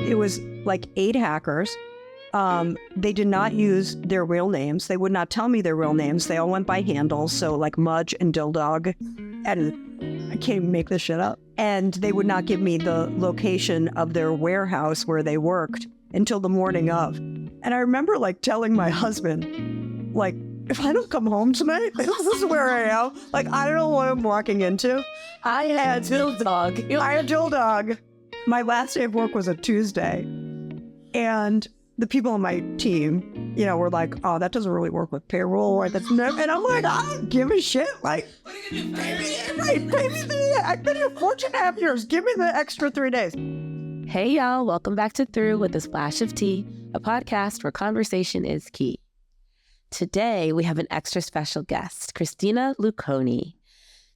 It was like 8 hackers. They did not use their real names. They would not tell me their real names. They all went by handles. So like Mudge and Dildog. And I can't even make this shit up. And they would not give me the location of their warehouse where they worked until the morning of. And I remember like telling my husband, like, if I don't come home tonight, this is where I am. Like, I don't know what I'm walking into. I had Dildog. My last day of work was a Tuesday. And the people on my team, were like, oh, that doesn't really work with payroll. Or that's never. And I'm like, I don't give a shit. Like, pay me I've been here 14.5 years. Give me the extra 3 days. Hey, y'all. Welcome back to Through with a Splash of Tea, a podcast where conversation is key. Today, we have an extra special guest, Christina Luconi.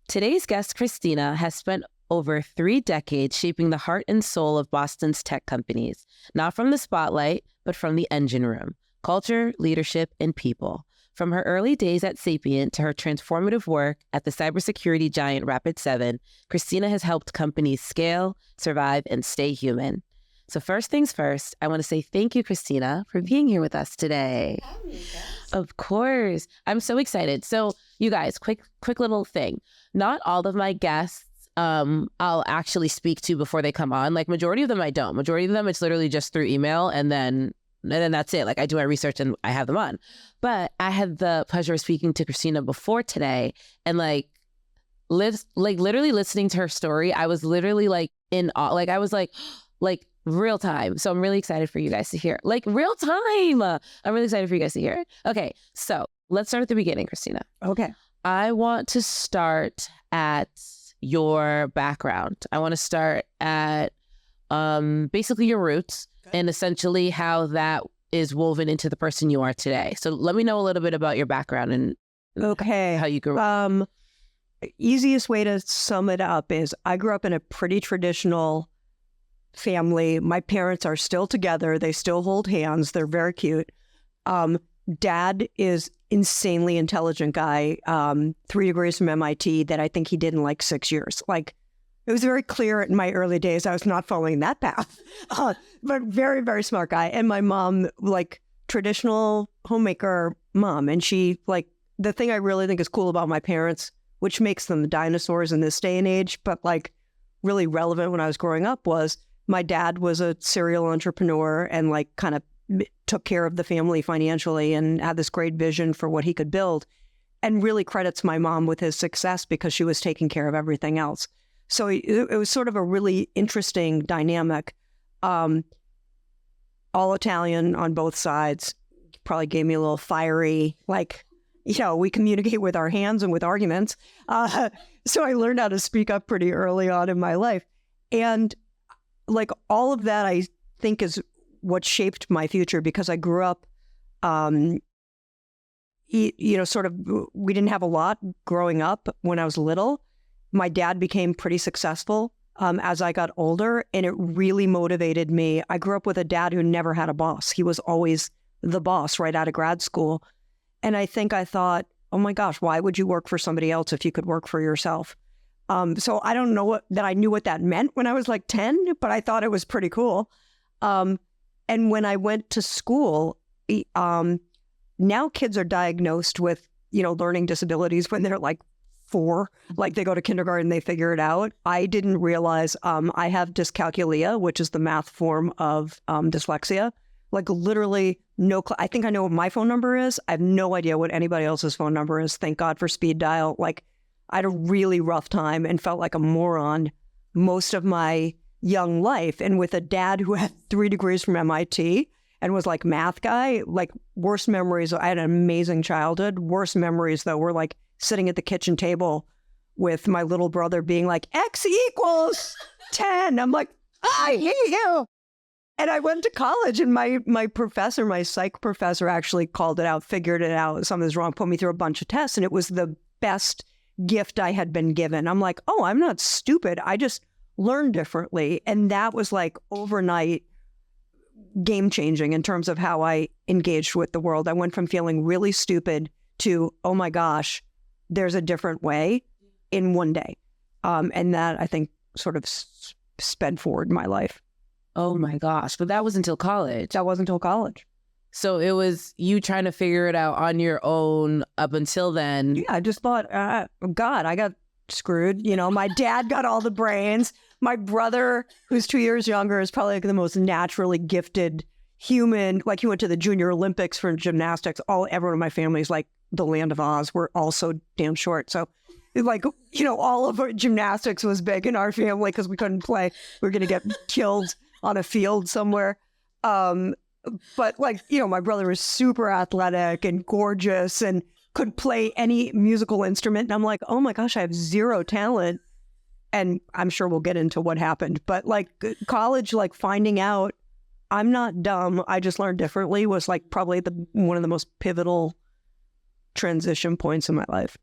Today's guest, Christina, has spent over 3 decades shaping the heart and soul of Boston's tech companies, not from the spotlight, but from the engine room, culture, leadership, and people. From her early days at Sapient to her transformative work at the cybersecurity giant Rapid7, Christina has helped companies scale, survive, and stay human. So first things first, I want to say thank you, Christina, for being here with us today. Of course. I'm so excited. So you guys, quick little thing. Not all of my guests I'll actually speak to before they come on. Like majority of them I don't. Majority of them it's literally just through email and then that's it. Like I do my research and I have them on. But I had the pleasure of speaking to Christina before today and literally listening to her story. I was literally like in awe. Like I was like real time. So I'm really excited for you guys to hear. Like real time. I'm really excited for you guys to hear it. Okay, so let's start at the beginning, Christina. Okay. I want to start at your background. I want to start at basically your roots and essentially how that is woven into the person you are today. So let me know a little bit about your background and how you grew up. Easiest way to sum it up is I grew up in a pretty traditional family. My parents are still together. They still hold hands. They're very cute. Dad is insanely intelligent guy, 3 degrees from MIT that I think he did in like 6 years. Like it was very clear in my early days I was not following that path, but very, very smart guy. And my mom, like traditional homemaker mom. And she like the thing I really think is cool about my parents, which makes them dinosaurs in this day and age, but like really relevant when I was growing up was my dad was a serial entrepreneur and like kind of took care of the family financially and had this great vision for what he could build and really credits my mom with his success because she was taking care of everything else. So it was sort of a really interesting dynamic. All Italian on both sides, probably gave me a little fiery, like, we communicate with our hands and with arguments. So I learned how to speak up pretty early on in my life. And like all of that, I think is what shaped my future because I grew up, we didn't have a lot growing up when I was little. My dad became pretty successful as I got older, and it really motivated me. I grew up with a dad who never had a boss. He was always the boss right out of grad school. And I think I thought, oh my gosh, why would you work for somebody else if you could work for yourself? So I don't know that I knew what that meant when I was like 10, but I thought it was pretty cool. And when I went to school, now kids are diagnosed with, learning disabilities when they're like 4, like they go to kindergarten, they figure it out. I didn't realize I have dyscalculia, which is the math form of dyslexia. Like literally I think I know what my phone number is. I have no idea what anybody else's phone number is. Thank God for speed dial. Like I had a really rough time and felt like a moron most of my young life. And with a dad who had 3 degrees from MIT and was like math guy, like worst memories. I had an amazing childhood. Worst memories though were like sitting at the kitchen table with my little brother being like, X equals 10. I'm like, I hate you. And I went to college and my professor, my psych professor actually called it out, figured it out. Something's wrong, put me through a bunch of tests. And it was the best gift I had been given. I'm like, oh, I'm not stupid. I just learned differently. And that was like overnight game changing in terms of how I engaged with the world. I went from feeling really stupid to, oh my gosh, there's a different way in one day. And that I think sort of sped forward my life. Oh my gosh. But that was until college. That wasn't until college. So it was you trying to figure it out on your own up until then. Yeah, I just thought, God, I got screwed. You know, my dad got all the brains. My brother, who's 2 years younger, is probably like the most naturally gifted human. Like, he went to the Junior Olympics for gymnastics. Everyone in my family is like the Land of Oz. We're all so damn short. So, like, you know, all of our gymnastics was big in our family because we couldn't play. We were going to get killed on a field somewhere. But, like, you know, my brother was super athletic and gorgeous and could play any musical instrument. And I'm like, oh my gosh, I have zero talent. And I'm sure we'll get into what happened. But, like, college, like, finding out I'm not dumb, I just learned differently was, like, probably one of the most pivotal transition points in my life.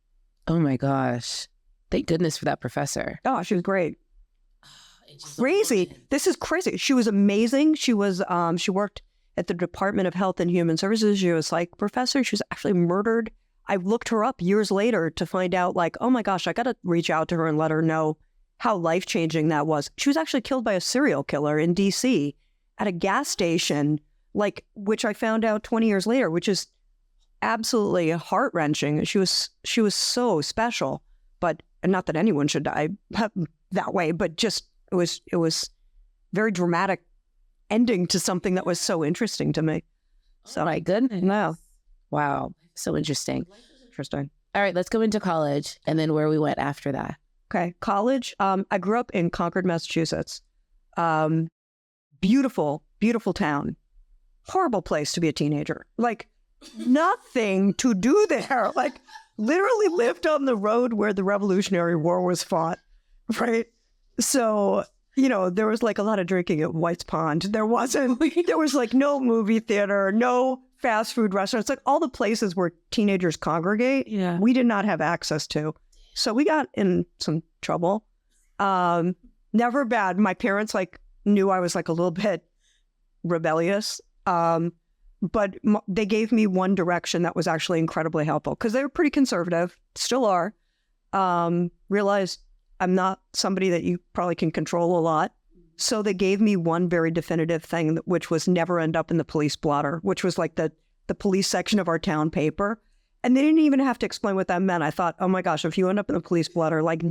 Oh my gosh. Thank goodness for that professor. Oh, she was great. Crazy. This is crazy. She was amazing. She was, she worked at the Department of Health and Human Services. She was like professor. She was actually murdered. I looked her up years later to find out, like, oh my gosh, I got to reach out to her and let her know how life-changing that was. She was actually killed by a serial killer in DC at a gas station, like, which I found out 20 years later, which is absolutely heart-wrenching. She was so special, but not that anyone should die that way, but just it was very dramatic ending to something that was so interesting to me. So, oh my goodness. No. Wow. So interesting. Interesting. All right, let's go into college and then where we went after that. Okay. College. I grew up in Concord, Massachusetts. Beautiful, beautiful town. Horrible place to be a teenager. Like, nothing to do there. Like, literally lived on the road where the Revolutionary War was fought, right? So, you know, there was like a lot of drinking at White's Pond. There was like no movie theater, no fast food restaurants, like all the places where teenagers congregate. Yeah. We did not have access to. So we got in some trouble. Never bad. My parents like knew I was like a little bit rebellious. But they gave me one direction that was actually incredibly helpful because they were pretty conservative, still are. Realized I'm not somebody that you probably can control a lot. So they gave me one very definitive thing, which was never end up in the police blotter, which was like the police section of our town paper. And they didn't even have to explain what that meant. I thought, oh my gosh, if you end up in the police blotter, like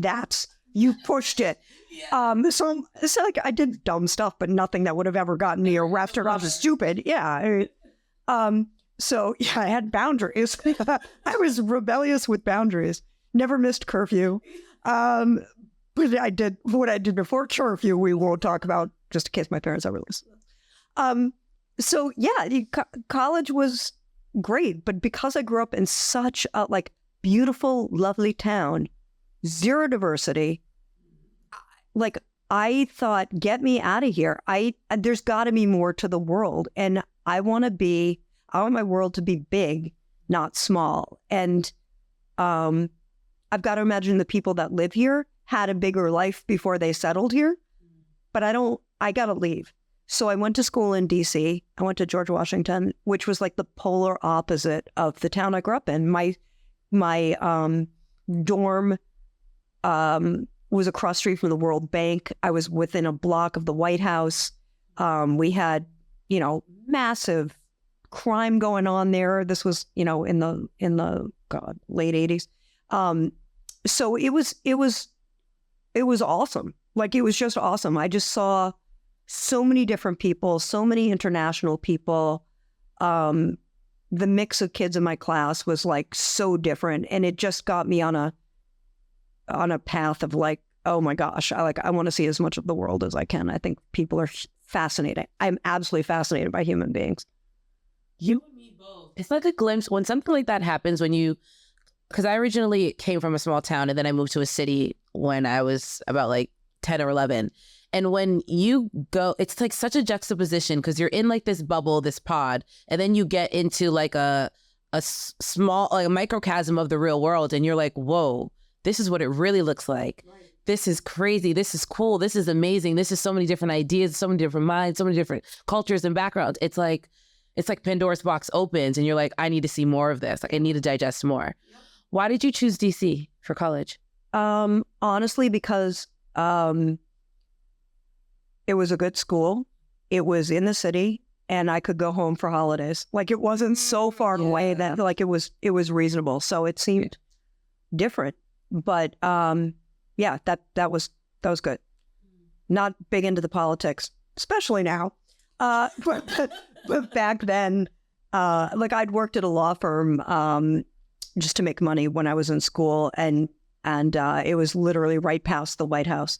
you pushed it. Yeah. So it's like I did dumb stuff, but nothing that would have ever gotten me arrested. I was stupid. Yeah. So yeah, I had boundaries. I was rebellious with boundaries. Never missed curfew. But I did what I did before curfew. We won't talk about, just in case my parents ever listen. So yeah, college was great, but because I grew up in such a like beautiful, lovely town, zero diversity, like I thought, get me out of here. There's got to be more to the world, and I want my world to be big, not small. And I've got to imagine the people that live here had a bigger life before they settled here, but I got to leave. So I went to school in DC. I went to George Washington, which was like the polar opposite of the town I grew up in. My dorm was across the street from the World Bank. I was within a block of the White House. We had, you know, massive crime going on there. This was, you know, in the late 80s. So it was awesome. Like, it was just awesome. I just saw so many different people, so many international people. The mix of kids in my class was like so different, and it just got me on a path of like, oh my gosh, I want to see as much of the world as I can. I think people are fascinating. I'm absolutely fascinated by human beings. You and me both. It's like a glimpse when something like that happens because I originally came from a small town and then I moved to a city when I was about like 10 or 11. And when you go, it's like such a juxtaposition because you're in like this bubble, this pod, and then you get into like a small, like a microcosm of the real world. And you're like, whoa, this is what it really looks like. Right. This is crazy. This is cool. This is amazing. This is so many different ideas, so many different minds, so many different cultures and backgrounds. It's like Pandora's box opens and you're like, I need to see more of this. Like, I need to digest more. Yep. Why did you choose DC for college? Honestly, because it was a good school. it was in the city and I could go home for holidays. Like it wasn't so far away that like it was reasonable. So it seemed different. But yeah, that was good. Not big into the politics, especially now. But back then, like I'd worked at a law firm just to make money when I was in school, and it was literally right past the White House.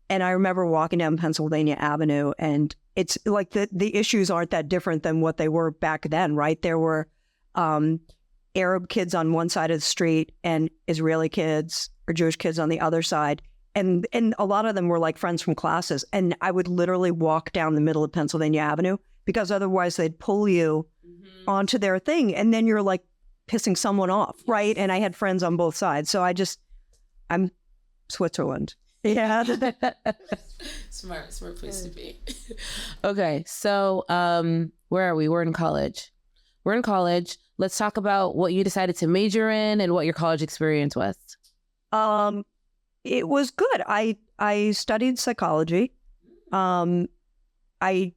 And I remember walking down Pennsylvania Avenue, and it's like the issues aren't that different than what they were back then, right? There were Arab kids on one side of the street and Israeli kids or Jewish kids on the other side. And a lot of them were like friends from classes. And I would literally walk down the middle of Pennsylvania Avenue because otherwise they'd pull you onto their thing. And then you're like pissing someone off, right? And I had friends on both sides. So I'm Switzerland. Yeah. Smart place to be. Okay. So where are we? We're in college. Let's talk about what you decided to major in and what your college experience was. It was good. I studied psychology. I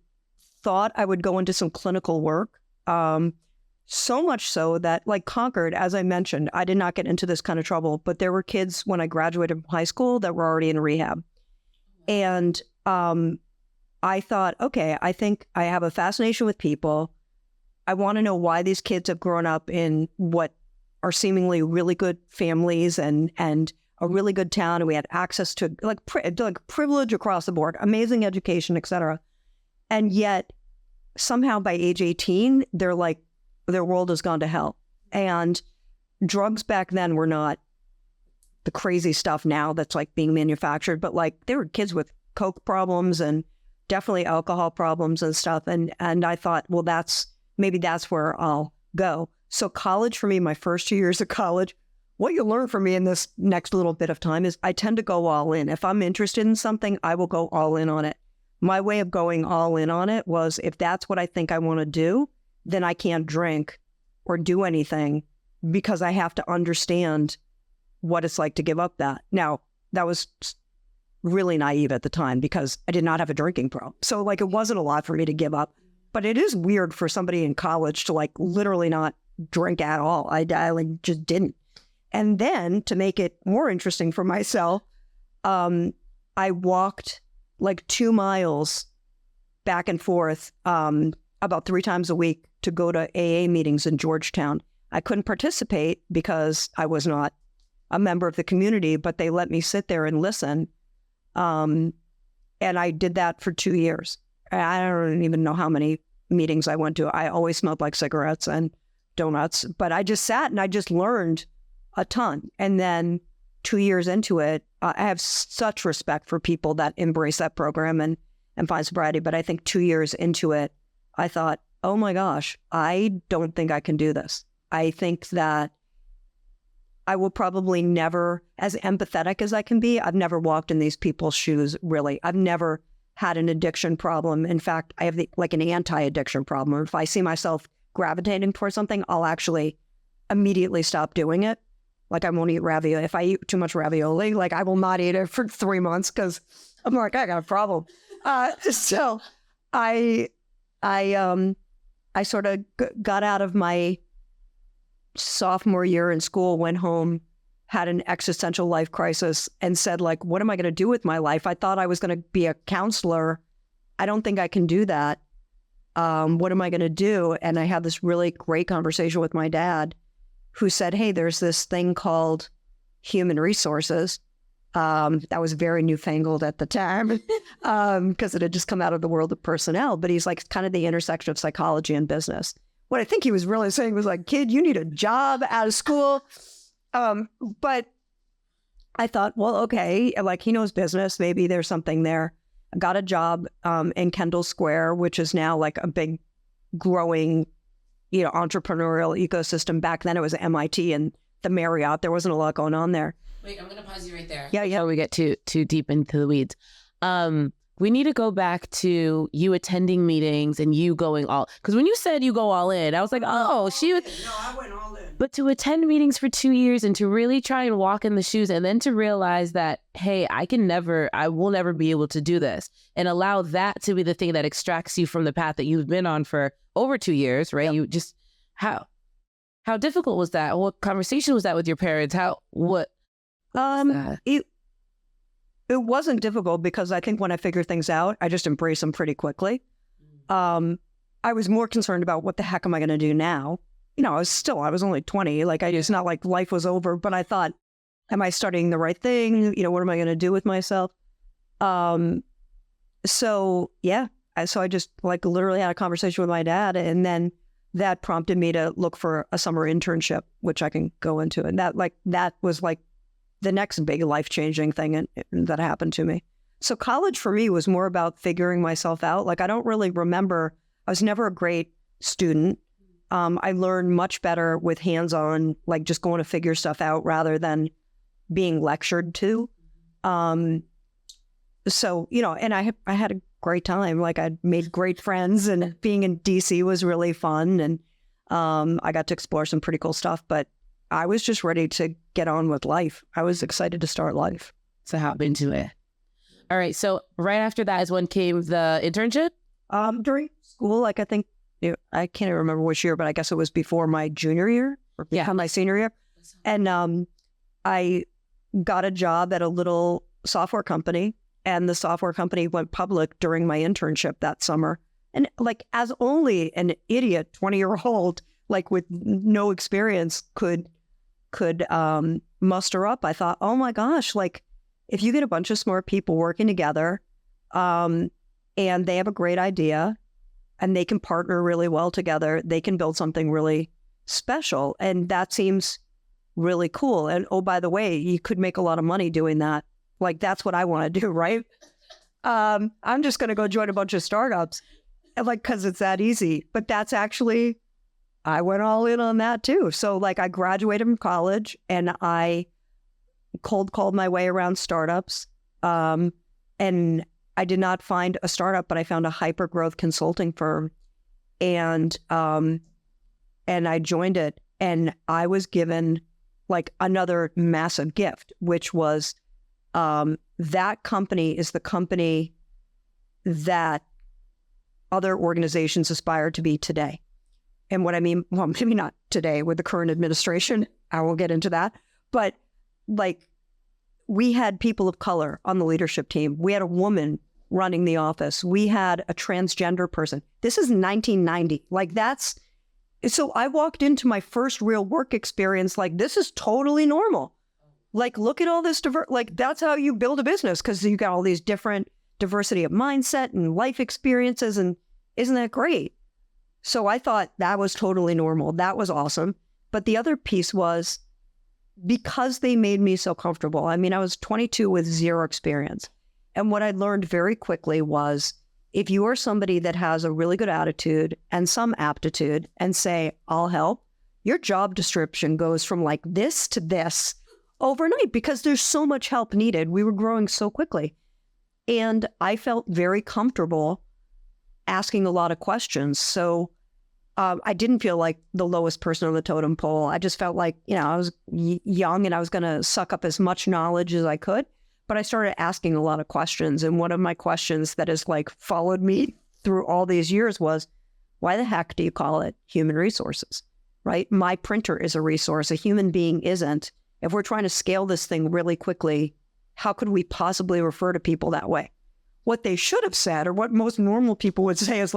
thought I would go into some clinical work. So much so that, like Concord, as I mentioned, I did not get into this kind of trouble, but there were kids when I graduated from high school that were already in rehab. And I thought, okay, I think I have a fascination with people. I want to know why these kids have grown up in what are seemingly really good families and a really good town, and we had access to like privilege across the board, amazing education, et cetera. And yet somehow by age 18, they're like, their world has gone to hell. And drugs back then were not the crazy stuff now that's like being manufactured, but like there were kids with coke problems and definitely alcohol problems and stuff. And I thought, well, maybe that's where I'll go. So college for me, my first 2 years of college, what you learn from me in this next little bit of time is I tend to go all in. If I'm interested in something, I will go all in on it. My way of going all in on it was if that's what I think I want to do, then I can't drink or do anything because I have to understand what it's like to give up that. Now, that was really naive at the time because I did not have a drinking problem. So like it wasn't a lot for me to give up, but it is weird for somebody in college to like literally not drink at all. I like just didn't. And then to make it more interesting for myself, I walked like 2 miles back and forth about 3 times a week to go to AA meetings in Georgetown. I couldn't participate because I was not a member of the community, but they let me sit there and listen. And I did that for 2 years. I don't even know how many meetings I went to. I always smelled like cigarettes and donuts, but I just sat and I just learned a ton. And then 2 years into it, I have such respect for people that embrace that program and find sobriety. But I think 2 years into it, I thought, oh my gosh, I don't think I can do this. I think that I will probably never, as empathetic as I can be, I've never walked in these people's shoes, really. I've never had an addiction problem. In fact, I have an anti-addiction problem. If I see myself gravitating towards something, I'll actually immediately stop doing it. Like I won't eat ravioli. If I eat too much ravioli, like I will not eat it for 3 months because I'm like, I got a problem. So I sort of got out of my sophomore year in school, went home, had an existential life crisis and said like, what am I going to do with my life? I thought I was going to be a counselor. I don't think I can do that. What am I going to do? And I had this really great conversation with my dad who said, hey, there's this thing called human resources. That was very newfangled at the time because it had just come out of the world of personnel. But he's like kind of the intersection of psychology and business. What I think he was really saying was like, kid, you need a job out of school. But I thought, well, okay, like he knows business. Maybe there's something there. I got a job in Kendall Square, which is now like a big growing, entrepreneurial ecosystem. Back then it was MIT and the Marriott. There wasn't a lot going on there. Wait, I'm going to pause you right there. Yeah. Before we get too deep into the weeds. We need to go back to you attending meetings and you going all, because when you said you go all in, I was like, oh, she was. No, I went all in. But to attend meetings for 2 years and to really try and walk in the shoes and then to realize that, hey, I will never be able to do this, and allow that to be the thing that extracts you from the path that you've been on for over 2 years, right? Yep. You just, how difficult was that? What conversation was that with your parents? It wasn't difficult because I think when I figured things out, I just embraced them pretty quickly. I was more concerned about what the heck am I going to do now? I was only 20. It's not like life was over, but I thought, am I studying the right thing? What am I going to do with myself? So I just literally had a conversation with my dad, and then that prompted me to look for a summer internship, which I can go into. And that was the next big life-changing thing that happened to me. So college for me was more about figuring myself out. I don't really remember, I was never a great student. I learned much better with hands-on, just going to figure stuff out rather than being lectured to. So, and I had a great time. I made great friends, and being in DC was really fun. And I got to explore some pretty cool stuff, but I was just ready to get on with life. I was excited to start life. So hop into it. All right. So right after that is when came the internship? During school, I think, I can't even remember which year, but I guess it was before my junior year or my senior year. And I got a job at a little software company, and the software company went public during my internship that summer. And as only an idiot 20-year-old, with no experience could muster up, I thought, oh my gosh, if you get a bunch of smart people working together, and they have a great idea, and they can partner really well together, they can build something really special. And that seems really cool. And oh, by the way, you could make a lot of money doing that. That's what I want to do, right? I'm just going to go join a bunch of startups, because it's that easy. But that's actually, I went all in on that too. So I graduated from college, and I cold called my way around startups. And I did not find a startup, but I found a hyper growth consulting firm, and I joined it, and I was given another massive gift, which was that company is the company that other organizations aspire to be today. And what I mean, well, maybe not today with the current administration, I will get into that, but we had people of color on the leadership team. We had a woman running the office. We had a transgender person. This is 1990. So I walked into my first real work experience this is totally normal. Look at all this that's how you build a business, because you got all these different diversity of mindset and life experiences, and isn't that great? So I thought that was totally normal. That was awesome. But the other piece was, because they made me so comfortable. I mean, I was 22 with zero experience. And what I learned very quickly was, if you are somebody that has a really good attitude and some aptitude and say, I'll help, your job description goes from this to this overnight, because there's so much help needed. We were growing so quickly. And I felt very comfortable asking a lot of questions. So I didn't feel like the lowest person on the totem pole. I just felt I was young, and I was going to suck up as much knowledge as I could. But I started asking a lot of questions. And one of my questions that has followed me through all these years was, why the heck do you call it human resources, right? My printer is a resource. A human being isn't. If we're trying to scale this thing really quickly, how could we possibly refer to people that way? What they should have said, or what most normal people would say, is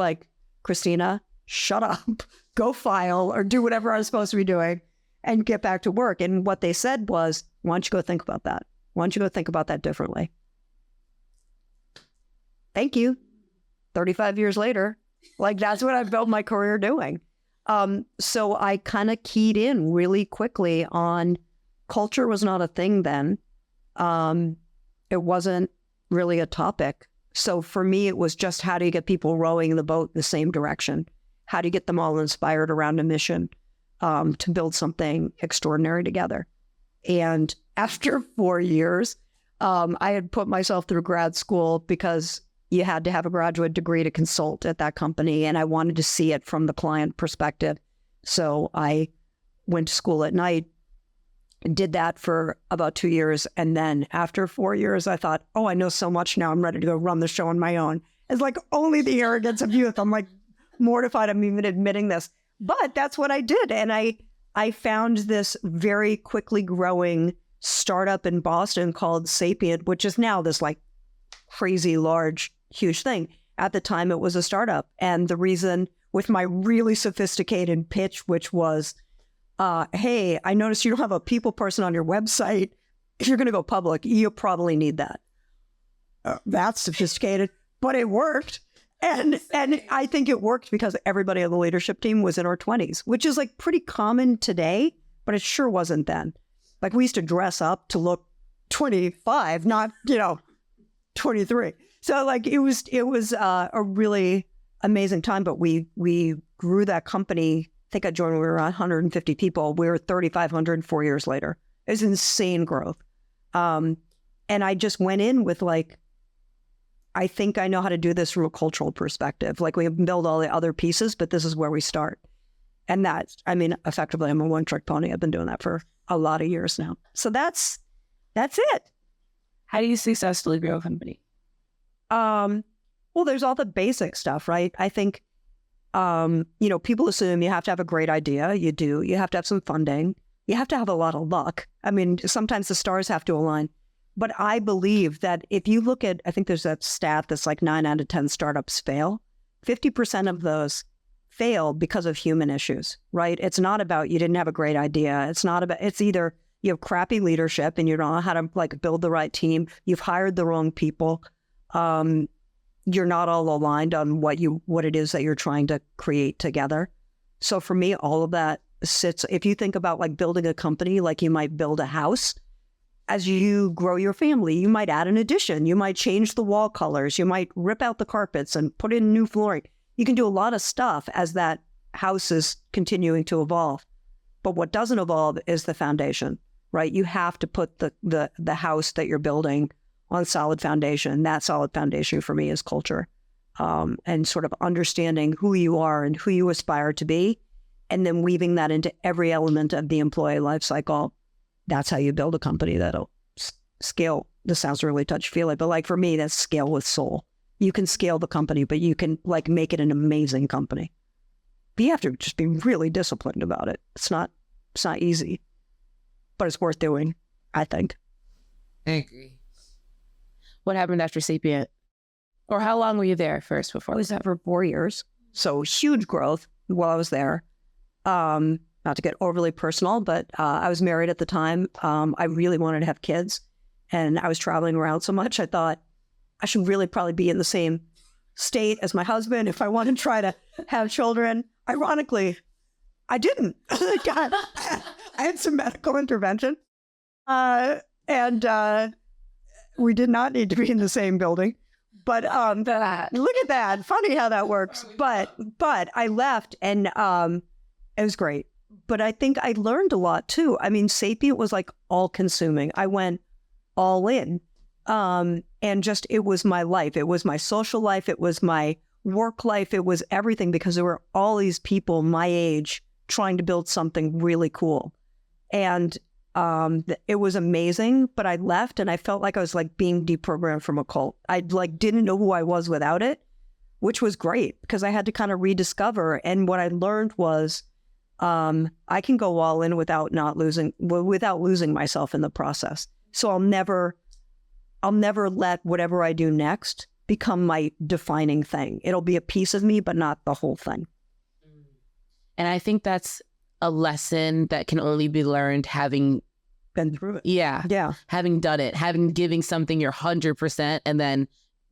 Christina, shut up, go file, or do whatever I'm supposed to be doing and get back to work. And what they said was, why don't you go think about that? Why don't you go think about that differently? Thank you. 35 years later, that's what I've built my career doing. So I kind of keyed in really quickly on culture. Was not a thing then. It wasn't really a topic. So for me, it was just, how do you get people rowing the boat in the same direction? How do you get them all inspired around a mission to build something extraordinary together? And after 4 years, I had put myself through grad school, because you had to have a graduate degree to consult at that company, and I wanted to see it from the client perspective. So I went to school at night, did that for about 2 years. And then after 4 years, I thought, oh, I know so much now. I'm ready to go run the show on my own. It's like only the arrogance of youth. I'm like mortified I'm even admitting this. But that's what I did. And I found this very quickly growing startup in Boston called Sapient, which is now this like crazy large, huge thing. At the time, it was a startup. And the reason with my really sophisticated pitch, which was, hey, I noticed you don't have a people person on your website. If you're going to go public, you probably need that. That's sophisticated, but it worked. And I think it worked because everybody on the leadership team was in our 20s, which is like pretty common today, but it sure wasn't then. Like we used to dress up to look 25, not, 23. So like it was a really amazing time, but we grew that company. I think I joined when we were 150 people. We were 3,500 4 years later. It was insane growth. And I just went in with like, I think I know how to do this from a cultural perspective. Like we build all the other pieces, but this is where we start. And effectively, I'm a one-trick pony. I've been doing that for a lot of years now. So that's it. How do you successfully grow a company? Well, there's all the basic stuff, right? I think, people assume you have to have a great idea. You do. You have to have some funding. You have to have a lot of luck. I mean, sometimes the stars have to align. But I believe that if you look at, I think there's that stat that's like 9 out of 10 startups fail. 50% of those fail because of human issues, right? It's not about you didn't have a great idea. It's either you have crappy leadership and you don't know how to like build the right team. You've hired the wrong people. You're not all aligned on what it is that you're trying to create together. So for me, all of that sits, if you think about like building a company, like you might build a house, as you grow your family, you might add an addition. You might change the wall colors. You might rip out the carpets and put in new flooring. You can do a lot of stuff as that house is continuing to evolve. But what doesn't evolve is the foundation, right? You have to put the house that you're building on solid foundation. That solid foundation for me is culture, and sort of understanding who you are and who you aspire to be, and then weaving that into every element of the employee life cycle. That's how you build a company that'll scale. This sounds really touchy-feely, but like for me, that's scale with soul. You can scale the company, but you can like make it an amazing company. But you have to just be really disciplined about it. It's not easy, but it's worth doing, I think. I agree. What happened after Sapient? Or how long were you there first before? I was there for 4 years. So huge growth while I was there. Not to get overly personal, but I was married at the time. I really wanted to have kids, and I was traveling around so much. I thought I should really probably be in the same state as my husband if I want to try to have children. Ironically, I didn't. God, I had some medical intervention, and we did not need to be in the same building. But look at that. Funny how that works. But I left, and it was great. But I think I learned a lot too. I mean, Sapient was like all consuming. I went all in. And just, it was my life. It was my social life. It was my work life. It was everything, because there were all these people my age trying to build something really cool. And it was amazing, but I left and I felt like I was like being deprogrammed from a cult. I like didn't know who I was without it, which was great because I had to kind of rediscover. And what I learned was, I can go all in without losing myself in the process. So I'll never let whatever I do next become my defining thing. It'll be a piece of me, but not the whole thing. And I think that's a lesson that can only be learned having been through it. Yeah. Having done it, giving something your 100%, and then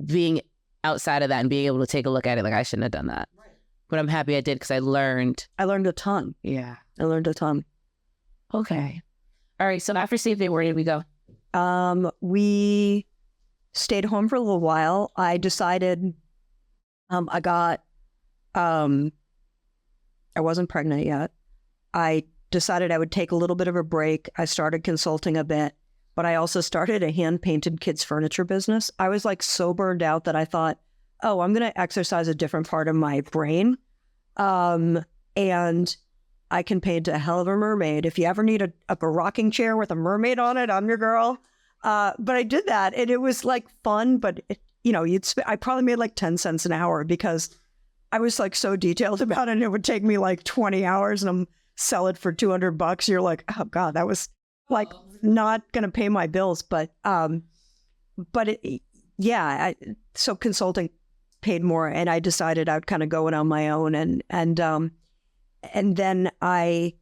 being outside of that and being able to take a look at it like, I shouldn't have done that. Right. But I'm happy I did, because I learned a ton. Yeah. I learned a ton. Okay. All right. So after Sapient, where did we go? We stayed home for a little while. I decided I wasn't pregnant yet. I decided I would take a little bit of a break. I started consulting a bit, but I also started a hand-painted kids furniture business. I was like so burned out that I thought, oh, I'm going to exercise a different part of my brain. And I can paint a hell of a mermaid. If you ever need a rocking chair with a mermaid on it, I'm your girl. But I did that, and it was like fun. But I probably made like 10 cents an hour because I was like so detailed about it. And it would take me like 20 hours, and I'm sell it for $200. You're like, oh God, that was like not going to pay my bills. But so consulting paid more, and I decided I'd kind of go it on my own. And then I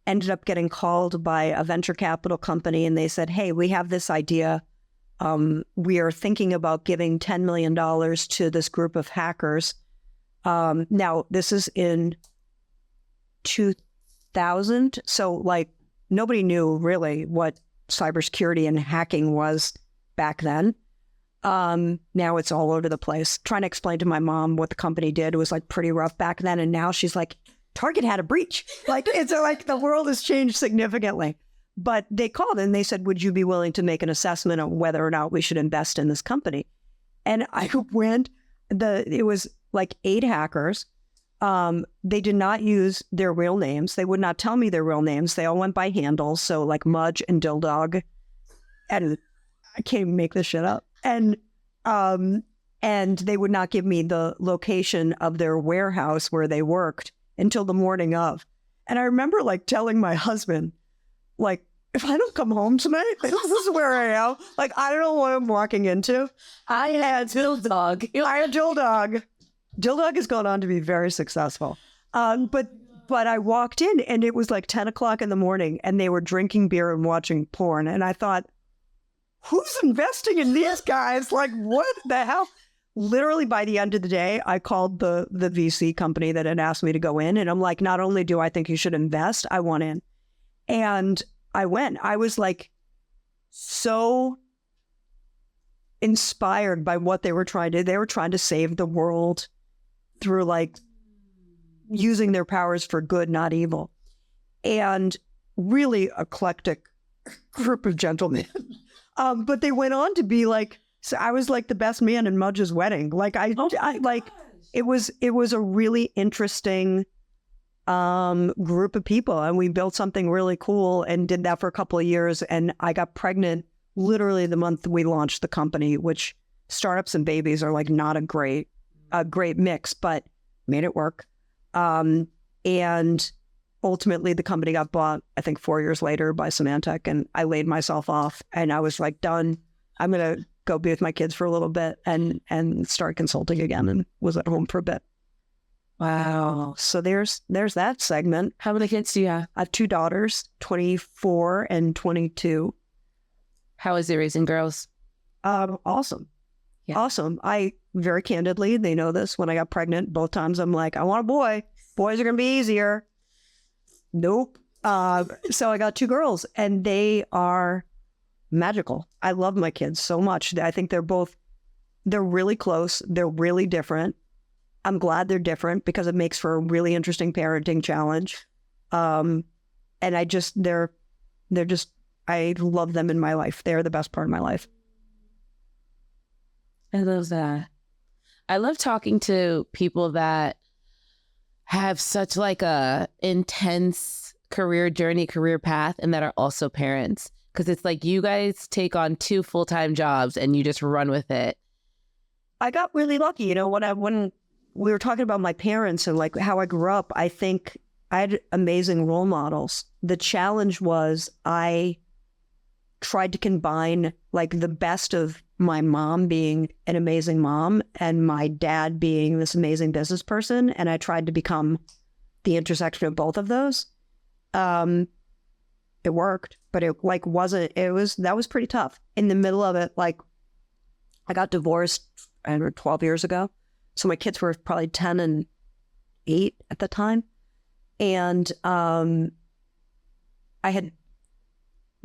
ended up getting called by a venture capital company, and they said, hey, we have this idea. We are thinking about giving $10 million to this group of hackers. Now, this is in 2000. So like nobody knew really what cybersecurity and hacking was back then. Now it's all over the place. Trying to explain to my mom what the company did was like pretty rough back then. And now she's like, Target had a breach. Like it's like the world has changed significantly. But they called and they said, would you be willing to make an assessment of whether or not we should invest in this company? And I went, it was like 8 hackers. They did not use their real names. They would not tell me their real names. They all went by handles. So like Mudge and Dildog. And I can't even make this shit up. And they would not give me the location of their warehouse where they worked until the morning of. And I remember like telling my husband, like, if I don't come home tonight, this is where I am. Like, I don't know what I'm walking into. I had Dildog. Dildog has gone on to be very successful. But I walked in and it was like 10 o'clock in the morning and they were drinking beer and watching porn. And I thought, who's investing in these guys? Like, what the hell? Literally by the end of the day, I called the VC company that had asked me to go in. And I'm like, not only do I think you should invest, I want in. And I went. I was like so inspired by what they were trying to do. They were trying to save the world through like using their powers for good, not evil. And really eclectic group of gentlemen. But they went on to be like, so I was like the best man in Mudge's wedding. Like it was a really interesting group of people, and we built something really cool and did that for a couple of years. And I got pregnant literally the month we launched the company, which startups and babies are like not a great mix, but made it work. And ultimately the company got bought, I think 4 years later by Symantec, and I laid myself off and I was like, done. I'm going to go be with my kids for a little bit and start consulting again, and was at home for a bit. Wow. So there's that segment. How many kids do you have? I have 2 daughters, 24 and 22. How is it raising girls? Awesome. Yeah. Awesome. I very candidly, they know this, when I got pregnant, both times I'm like, I want a boy. Boys are going to be easier. Nope. So I got 2 girls and they are magical. I love my kids so much. I think they're really close. They're really different. I'm glad they're different because it makes for a really interesting parenting challenge. And I love them in my life. They're the best part of my life. I love that. I love talking to people that have such like a intense career journey, career path, and that are also parents. Because it's like you guys take on 2 full-time jobs and you just run with it. I got really lucky. When we were talking about my parents and like how I grew up, I think I had amazing role models. The challenge was I tried to combine like the best of my mom being an amazing mom and my dad being this amazing business person. And I tried to become the intersection of both of those. It worked, but it like that was pretty tough. In the middle of it, like I got divorced 12 years ago. So my kids were probably 10 and 8 at the time. And I had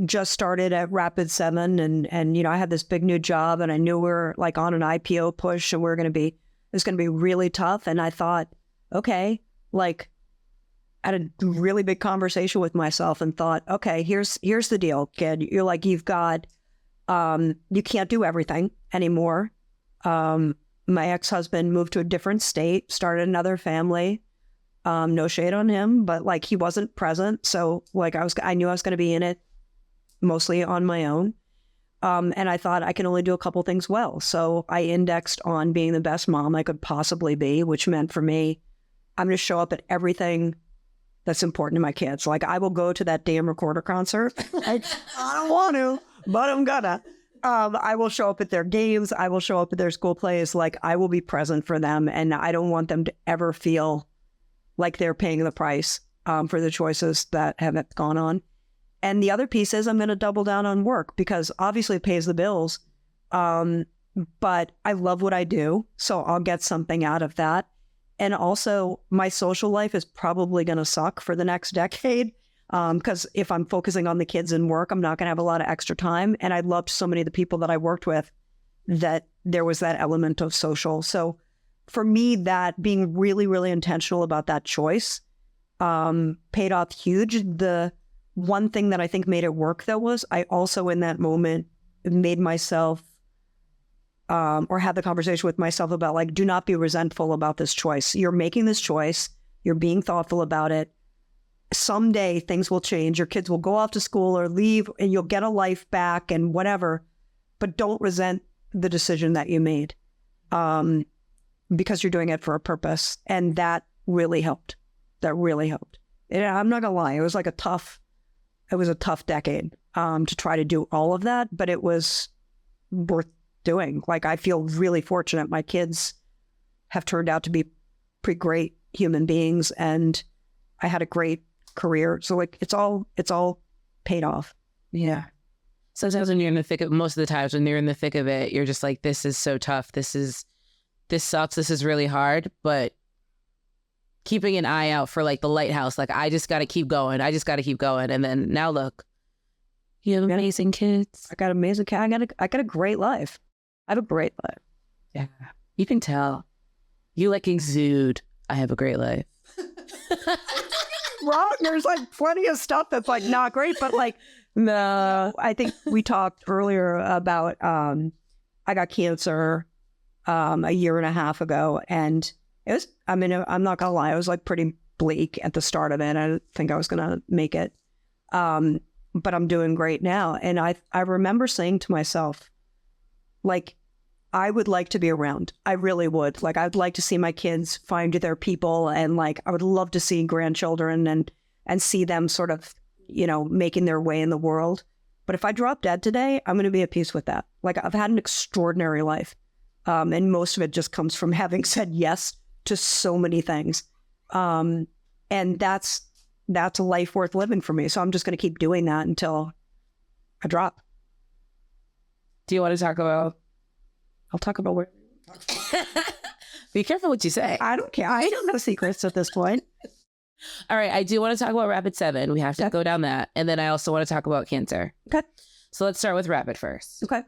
just started at Rapid7 and I had this big new job and I knew we were like on an IPO push and it was going to be really tough. And I thought, okay, like I had a really big conversation with myself and thought, okay, here's the deal, kid. You're like, you've got, you can't do everything anymore. My ex-husband moved to a different state, started another family. No shade on him, but like he wasn't present. So like I knew I was going to be in it mostly on my own. And I thought I can only do a couple things well. So I indexed on being the best mom I could possibly be, which meant for me, I'm going to show up at everything that's important to my kids. Like I will go to that damn Recorder concert. I don't want to, but I'm gonna. I will show up at their games. I will show up at their school plays. Like I will be present for them. And I don't want them to ever feel like they're paying the price for the choices that have gone on. And the other piece is I'm going to double down on work because obviously it pays the bills. But I love what I do. So I'll get something out of that. And also my social life is probably going to suck for the next decade. Because if I'm focusing on the kids and work, I'm not going to have a lot of extra time. And I loved so many of the people that I worked with that there was that element of social. So for me, that being really, really intentional about that choice paid off huge. The one thing that I think made it work, though, was I also in that moment made myself or had the conversation with myself about like, do not be resentful about this choice. You're making this choice. You're being thoughtful about it. Someday things will change. Your kids will go off to school or leave and you'll get a life back and whatever, but don't resent the decision that you made because you're doing it for a purpose. And that really helped. That really helped. And I'm not gonna lie. It was a tough decade to try to do all of that, but it was worth doing. Like I feel really fortunate. My kids have turned out to be pretty great human beings and I had a great career. So like it's all paid off. Yeah. Sometimes when you're in the thick of most of the times when you're in the thick of it, you're just like, this is so tough. This sucks. This is really hard. But keeping an eye out for like the lighthouse, like I just got to keep going. And then now look, you have amazing kids. I got amazing kids. I got a great life. I have a great life. Yeah. You can tell. You like exude, I have a great life. Wrong. There's like plenty of stuff that's like not great, but like no. I think we talked earlier about I got cancer a year and a half ago, and it was. I mean, I'm not gonna lie, it was like pretty bleak at the start of it. I didn't think I was gonna make it, but I'm doing great now. And I remember saying to myself, like, I would like to be around. I really would. Like, I'd like to see my kids find their people. And like, I would love to see grandchildren and see them sort of, making their way in the world. But if I drop dead today, I'm going to be at peace with that. Like I've had an extraordinary life. And most of it just comes from having said yes to so many things. And that's a life worth living for me. So I'm just going to keep doing that until I drop. Do you want to talk about? I'll talk about where. Be careful what you say. I don't care. I don't know secrets at this point. All right. I do want to talk about Rapid7. We have to go down that. And then I also want to talk about cancer. Okay. So let's start with Rapid first. Okay.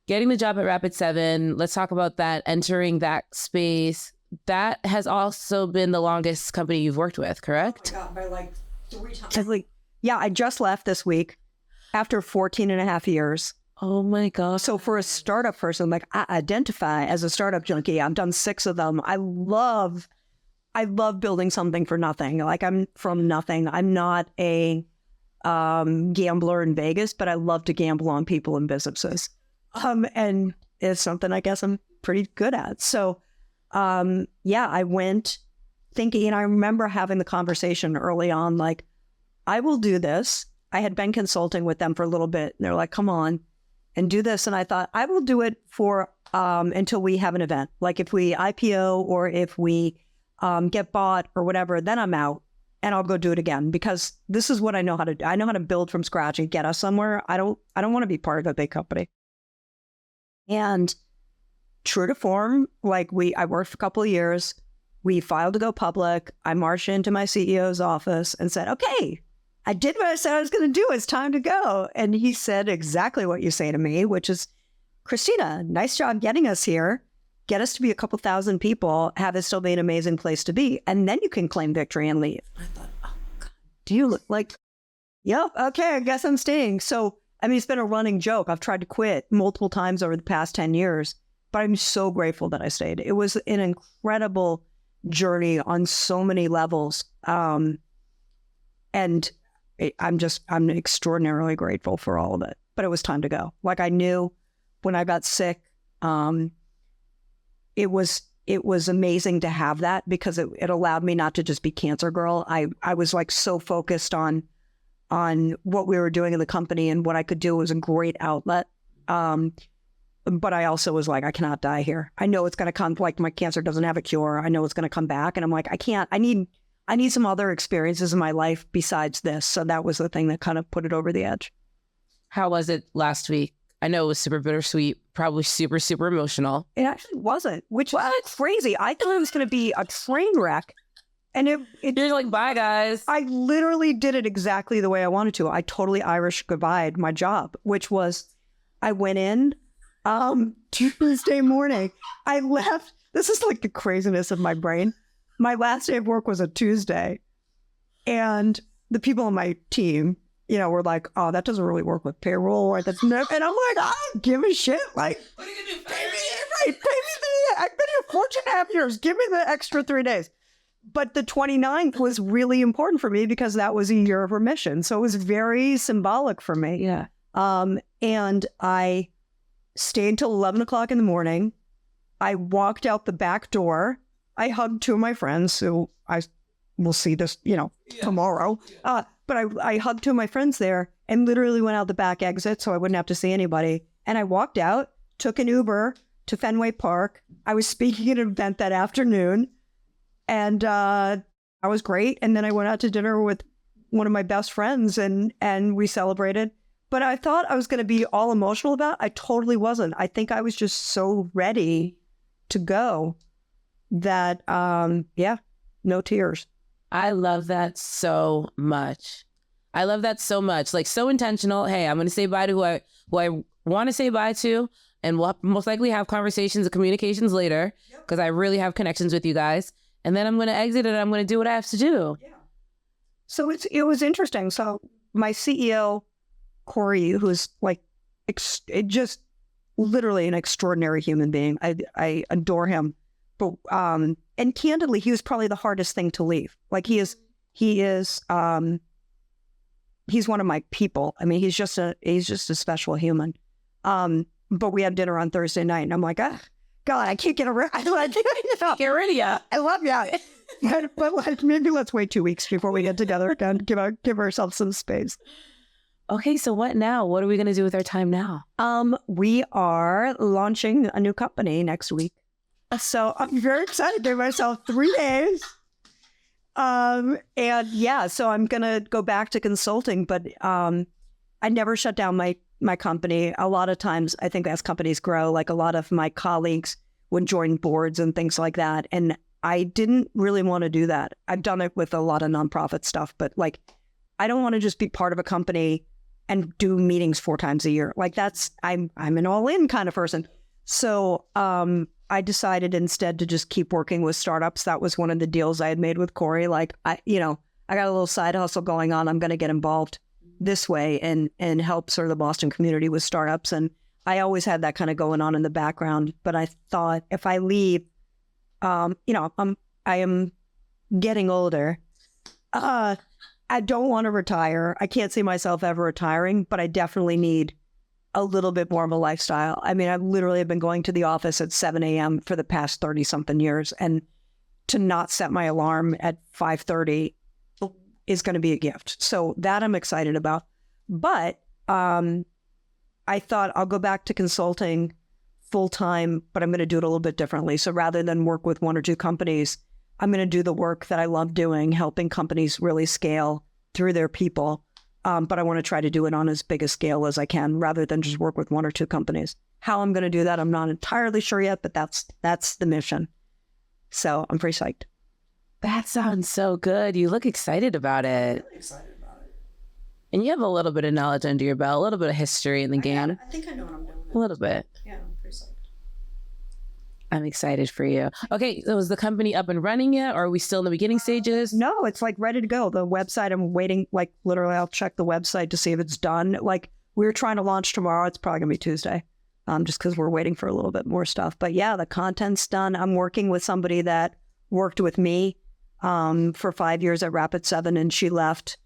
Getting the job at Rapid7. Let's talk about that, entering that space. That has also been the longest company you've worked with, correct? Oh my God, by like 3 times. Yeah, I just left this week after 14 and a half years. Oh my God. So for a startup person, like I identify as a startup junkie. I've done 6 of them. I love building something for nothing. Like I'm from nothing. I'm not a gambler in Vegas, but I love to gamble on people and businesses. And it's something I guess I'm pretty good at. So I went thinking, and I remember having the conversation early on, like, I will do this. I had been consulting with them for a little bit. And they're like, come on and do this. And I thought, I will do it for until we have an event. Like if we IPO or if we get bought or whatever, then I'm out and I'll go do it again because this is what I know how to do. I know how to build from scratch and get us somewhere. I don't want to be part of a big company. And true to form, like I worked for a couple of years. We filed to go public. I marched into my CEO's office and said, okay, I did what I said I was going to do. It's time to go. And he said exactly what you say to me, which is, Christina, nice job getting us here. Get us to be a couple thousand people, have it still be an amazing place to be. And then you can claim victory and leave. I thought, oh God, do you look like, yep, okay, I guess I'm staying. So, I mean, it's been a running joke. I've tried to quit multiple times over the past 10 years, but I'm so grateful that I stayed. It was an incredible journey on so many levels. And I'm extraordinarily grateful for all of it. But it was time to go. Like, I knew when I got sick, it was amazing to have that, because it allowed me not to just be cancer girl. I was like so focused on what we were doing in the company, and what I could do was a great outlet. But I also was like, I cannot die here. I know it's going to come, like, my cancer doesn't have a cure. I know it's going to come back. And I'm like, I need some other experiences in my life besides this. So that was the thing that kind of put it over the edge. How was it last week? I know it was super bittersweet, probably super, super emotional. It actually wasn't, which was crazy. I thought it was going to be a train wreck. And you're like, bye, guys. I literally did it exactly the way I wanted to. I totally Irish goodbye'd my job, which was, I went in Tuesday morning. I left. This is like the craziness of my brain. My last day of work was a Tuesday. And the people on my team, were like, oh, that doesn't really work with payroll. Or that's no. And I'm like, I don't give a shit. Like, what are you going to do? Pay me. I've been here 14.5 years. Give me the extra 3 days. But the 29th was really important for me, because that was a year of remission. So it was very symbolic for me. Yeah. And I stayed till 11 o'clock in the morning. I walked out the back door. I hugged two of my friends who I will see this, tomorrow. But I hugged two of my friends there and literally went out the back exit so I wouldn't have to see anybody. And I walked out, took an Uber to Fenway Park. I was speaking at an event that afternoon, and I was great. And then I went out to dinner with one of my best friends, and we celebrated. But I thought I was going to be all emotional about it. I totally wasn't. I think I was just so ready to go that, no tears. I love that so much. Like, so intentional. Hey, I'm going to say bye to who I want to say bye to, and we'll most likely have conversations and communications later, because I really have connections with you guys. And then I'm going to exit and I'm going to do what I have to do. Yeah. So it was interesting. So my CEO, Corey, who's like just literally an extraordinary human being. I adore him. But and candidly, he was probably the hardest thing to leave. Like, he's one of my people. I mean, he's just a special human. But we had dinner on Thursday night, and I'm like, God, I can't get around. Get rid of you. I love you. But like, maybe let's wait 2 weeks before we get together and give ourselves some space. Okay, so what now? What are we going to do with our time now? We are launching a new company next week. So I'm very excited. Give myself 3 days. So I'm going to go back to consulting, but I never shut down my company. A lot of times, I think as companies grow, like, a lot of my colleagues would join boards and things like that. And I didn't really want to do that. I've done it with a lot of nonprofit stuff, but like, I don't want to just be part of a company and do meetings 4 times a year. Like, I'm an all-in kind of person. So I decided instead to just keep working with startups. That was one of the deals I had made with Corey. Like, I got a little side hustle going on. I'm going to get involved this way and help serve the Boston community with startups. And I always had that kind of going on in the background. But I thought, if I leave, I am getting older. I don't want to retire. I can't see myself ever retiring, but I definitely need a little bit more of a lifestyle. I mean, I literally have been going to the office at 7 a.m. for the past 30 something years, and to not set my alarm at 5:30 is going to be a gift. So that I'm excited about. But I thought I'll go back to consulting full time, but I'm going to do it a little bit differently. So rather than work with 1 or 2 companies, I'm going to do the work that I love doing, helping companies really scale through their people. But I want to try to do it on as big a scale as I can, rather than just work with 1 or 2 companies. How I'm going to do that, I'm not entirely sure yet, but that's the mission. So I'm pretty psyched. That sounds so good. You look excited about it. I'm really excited about it. And you have a little bit of knowledge under your belt, a little bit of history in the game. I think I know what I'm doing. A little bit. Yeah, I'm pretty psyched. I'm excited for you. Okay, so is the company up and running yet, or are we still in the beginning stages? No, it's like ready to go. The website, I'm waiting, like literally I'll check the website to see if it's done. Like, we're trying to launch tomorrow. It's probably gonna be Tuesday, just because we're waiting for a little bit more stuff. But yeah, the content's done. I'm working with somebody that worked with me for 5 years at Rapid 7, and she left.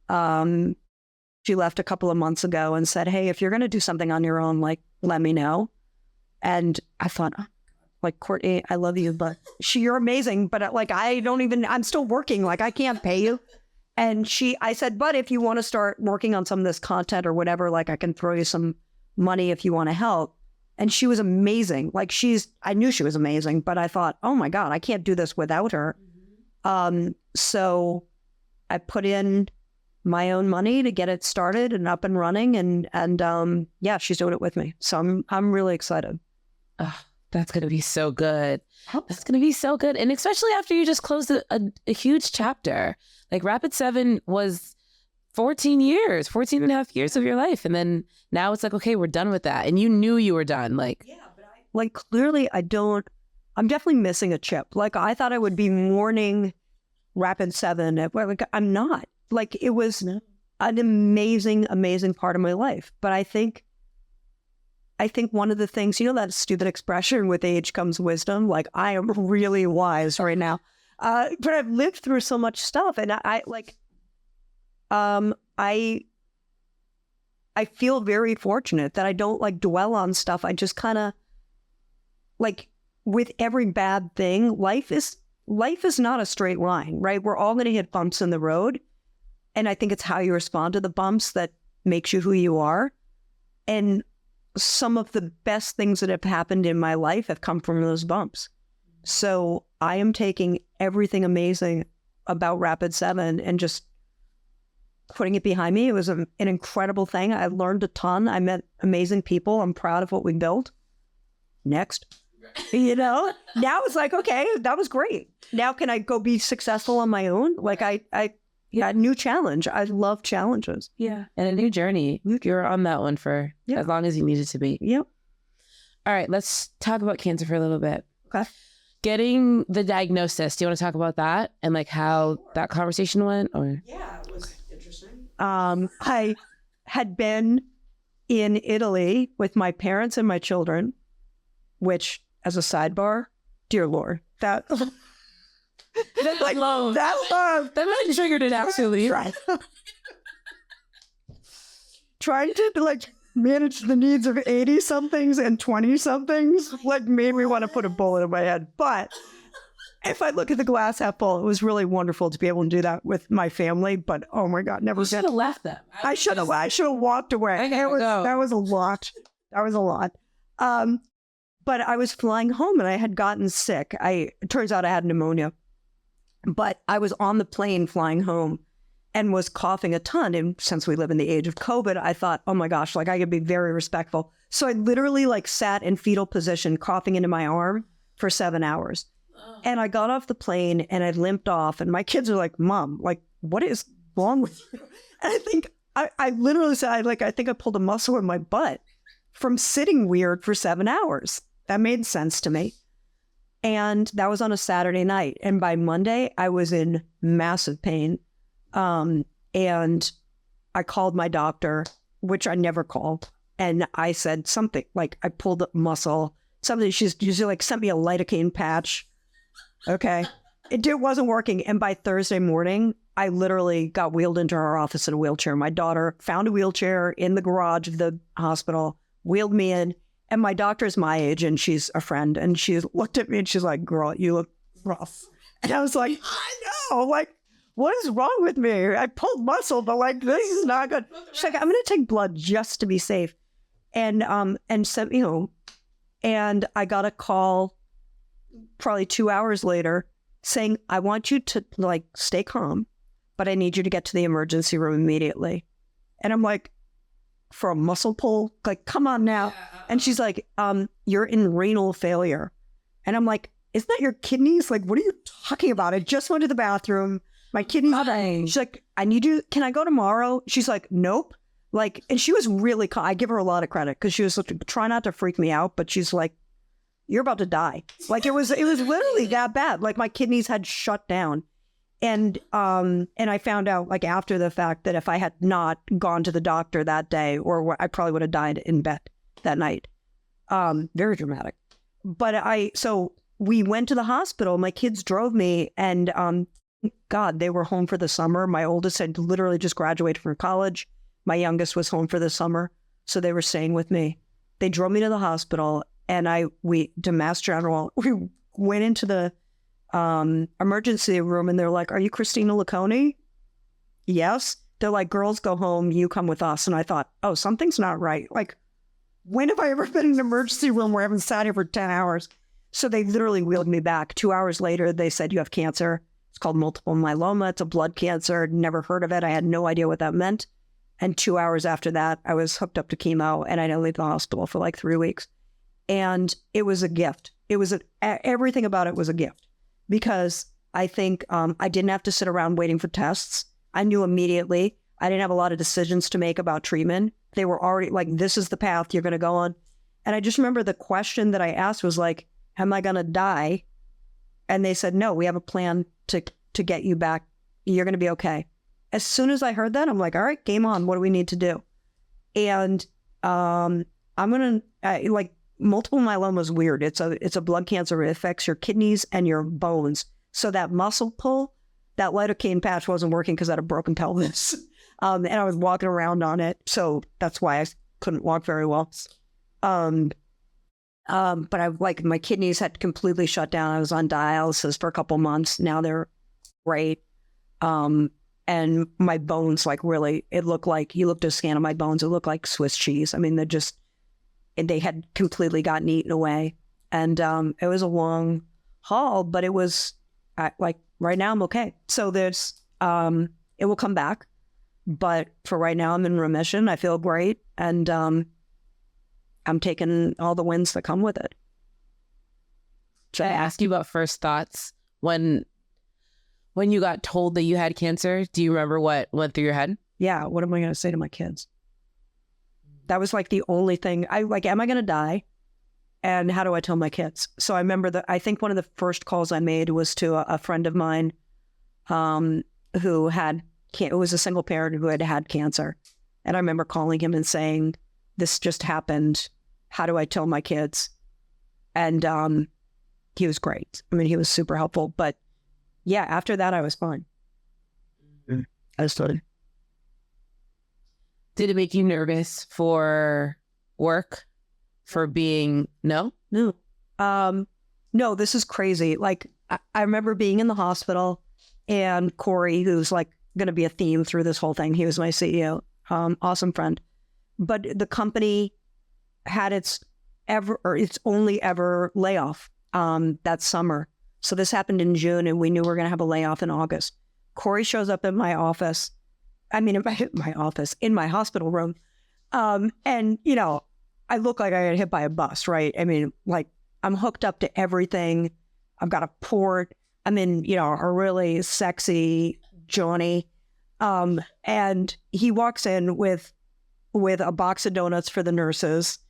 She left a couple of months ago and said, hey, if you're going to do something on your own, like, let me know. And I thought, like, Courtney, I love you, but you're amazing. But like, I'm still working. Like, I can't pay you. And I said, but if you want to start working on some of this content or whatever, like, I can throw you some money if you want to help. And she was amazing. Like, I knew she was amazing, but I thought, oh my God, I can't do this without her. So I put in my own money to get it started and up and running. And yeah, she's doing it with me. So I'm really excited. Oh, that's going to be so good. That's going to be so good. And especially after you just closed a huge chapter. Like, Rapid 7 was 14 and a half years of your life. And then now it's like, okay, we're done with that. And you knew you were done. Like, yeah, but clearly I'm definitely missing a chip. Like, I thought I would be mourning Rapid 7. Like, I'm not. Like, it was an amazing, amazing part of my life. But I think one of the things, that stupid expression, with age comes wisdom. Like, I am really wise right now. But I've lived through so much stuff, and I feel very fortunate that I don't like dwell on stuff. I just kind of, like, with every bad thing, life is not a straight line, right? We're all going to hit bumps in the road. And I think it's how you respond to the bumps that makes you who you are. And some of the best things that have happened in my life have come from those bumps. So I am taking everything amazing about Rapid 7 and just putting it behind me. It was an incredible thing. I learned a ton. I met amazing people. I'm proud of what we built. Next. Now it's like, okay, that was great. Now can I go be successful on my own? Like, a new challenge. I love challenges. Yeah. And a new journey. You're on that one for as long as you needed to be. Yep. All right, let's talk about cancer for a little bit. Okay. Getting the diagnosis. Do you want to talk about that and like how that conversation went? Or yeah, it was interesting. I had been in Italy with my parents and my children, which, as a sidebar, dear Lord, that like love. That really triggered it actually. Right. Trying to like manage the needs of 80 somethings and 20 somethings like made me want to put a bullet in my head. But if I look at the glass half full, it was really wonderful to be able to do that with my family. But oh my God, never should have left them. I should have walked away. That was a lot. That was a lot. But I was flying home and I had gotten sick. It turns out I had pneumonia. But I was on the plane flying home and was coughing a ton. And since we live in the age of COVID, I thought, oh my gosh, like I could be very respectful. So I literally like sat in fetal position, coughing into my arm for 7 hours. Oh. And I got off the plane and I limped off. And my kids are like, Mom, like, what is wrong with you? And I think I literally said, I think I pulled a muscle in my butt from sitting weird for 7 hours. That made sense to me. And that was on a Saturday night. And by Monday, I was in massive pain. And I called my doctor, which I never called. And I said something like I pulled a muscle, something. She's usually like sent me a lidocaine patch. Okay. It wasn't working. And by Thursday morning, I literally got wheeled into her office in a wheelchair. My daughter found a wheelchair in the garage of the hospital, wheeled me in. And my doctor's my age and she's a friend. And she looked at me and she's like, girl, you look rough. And I was like, I know. Like, what is wrong with me? I pulled muscle, but like, this is not good. She's like, I'm going to take blood just to be safe. And sent me home. And I got a call probably 2 hours later saying, I want you to like stay calm, but I need you to get to the emergency room immediately. And I'm like, for a muscle pull, like, come on now. And she's like, you're in renal failure. And I'm like, isn't that your kidneys? Like, what are you talking about? I just went to the bathroom. My kidneys. She's like, I need you. Can I go tomorrow? She's like, nope. Like, and she was really, I give her a lot of credit because she was like, try not to freak me out. But she's like, you're about to die. Like, it was literally that bad. Like, my kidneys had shut down. And I found out like after the fact that if I had not gone to the doctor that day, I probably would have died in bed that night. Very dramatic. But so we went to the hospital. My kids drove me, and God, they were home for the summer. My oldest had literally just graduated from college. My youngest was home for the summer, so they were staying with me. They drove me to the hospital, and to Mass General. We went into the emergency room, and they're like, "Are you Christina Luconi?" Yes. They're like, "Girls, go home. You come with us." And I thought, oh, something's not right. Like, when have I ever been in an emergency room where I haven't sat here for 10 hours? So they literally wheeled me back. 2 hours later, they said, "You have cancer. It's called multiple myeloma. It's a blood cancer. Never heard of it. I had no idea what that meant." And 2 hours after that, I was hooked up to chemo, and I didn't leave the hospital for like 3 weeks. And it was a gift. Everything about it was a gift, because I think I didn't have to sit around waiting for tests. I knew immediately. I didn't have a lot of decisions to make about treatment. They were already like, "This is the path you're going to go on." And I just remember the question that I asked was like, "Am I going to die?" And they said, "No, we have a plan to get you back. You're going to be okay." As soon as I heard that, I'm like, "All right, game on. What do we need to do?" And multiple myeloma is weird. It's a blood cancer. It affects your kidneys and your bones. So that muscle pull, that lidocaine patch wasn't working because I had a broken pelvis. And I was walking around on it. So that's why I couldn't walk very well. But my kidneys had completely shut down. I was on dialysis for a couple months. Now they're great. And my bones, like, really, it looked like, you looked at a scan of my bones, it looked like Swiss cheese. I mean, they had completely gotten eaten away. And it was a long haul, but it was right now I'm okay. So it will come back. But for right now, I'm in remission. I feel great. And I'm taking all the wins that come with it. Should I ask you about first thoughts when you got told that you had cancer? Do you remember what went through your head? Yeah. What am I going to say to my kids? That was like the only thing. Am I going to die? And how do I tell my kids? So I remember I think one of the first calls I made was to a friend of mine who it was a single parent who had cancer. And I remember calling him and saying, "This just happened. How do I tell my kids?" And he was great. I mean, he was super helpful. But yeah, after that, I was fine. I was fine. Did it make you nervous for work? For being no? No, this is crazy. Like, I remember being in the hospital, and Corey, who's like going to be a theme through this whole thing, he was my CEO, awesome friend. But the company had its only ever layoff that summer. So this happened in June, and we knew we were going to have a layoff in August. Corey shows up in my office. I mean, in my hospital room. And, I look like I got hit by a bus, right? I mean, like, I'm hooked up to everything. I've got a port. I'm in, a really sexy Johnny. And he walks in with a box of donuts for the nurses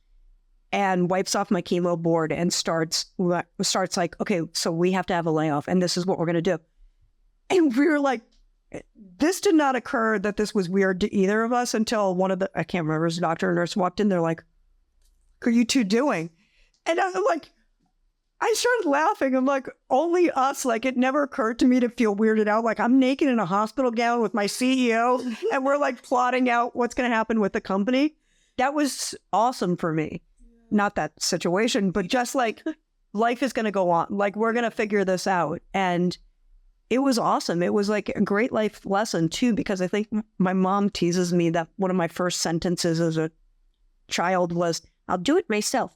and wipes off my chemo board and starts like, "Okay, so we have to have a layoff, and this is what we're going to do." And we were like, this did not occur that this was weird to either of us until I can't remember, it was a doctor or nurse walked in. They're like, "What are you two doing?" And I'm like, I started laughing. I'm like, only us. Like, it never occurred to me to feel weirded out. Like, I'm naked in a hospital gown with my CEO, and we're like plotting out what's going to happen with the company. That was awesome for me. Not that situation, but just like, life is going to go on. Like, we're going to figure this out. And it was awesome. It was like a great life lesson too, because I think my mom teases me that one of my first sentences as a child was, "I'll do it myself."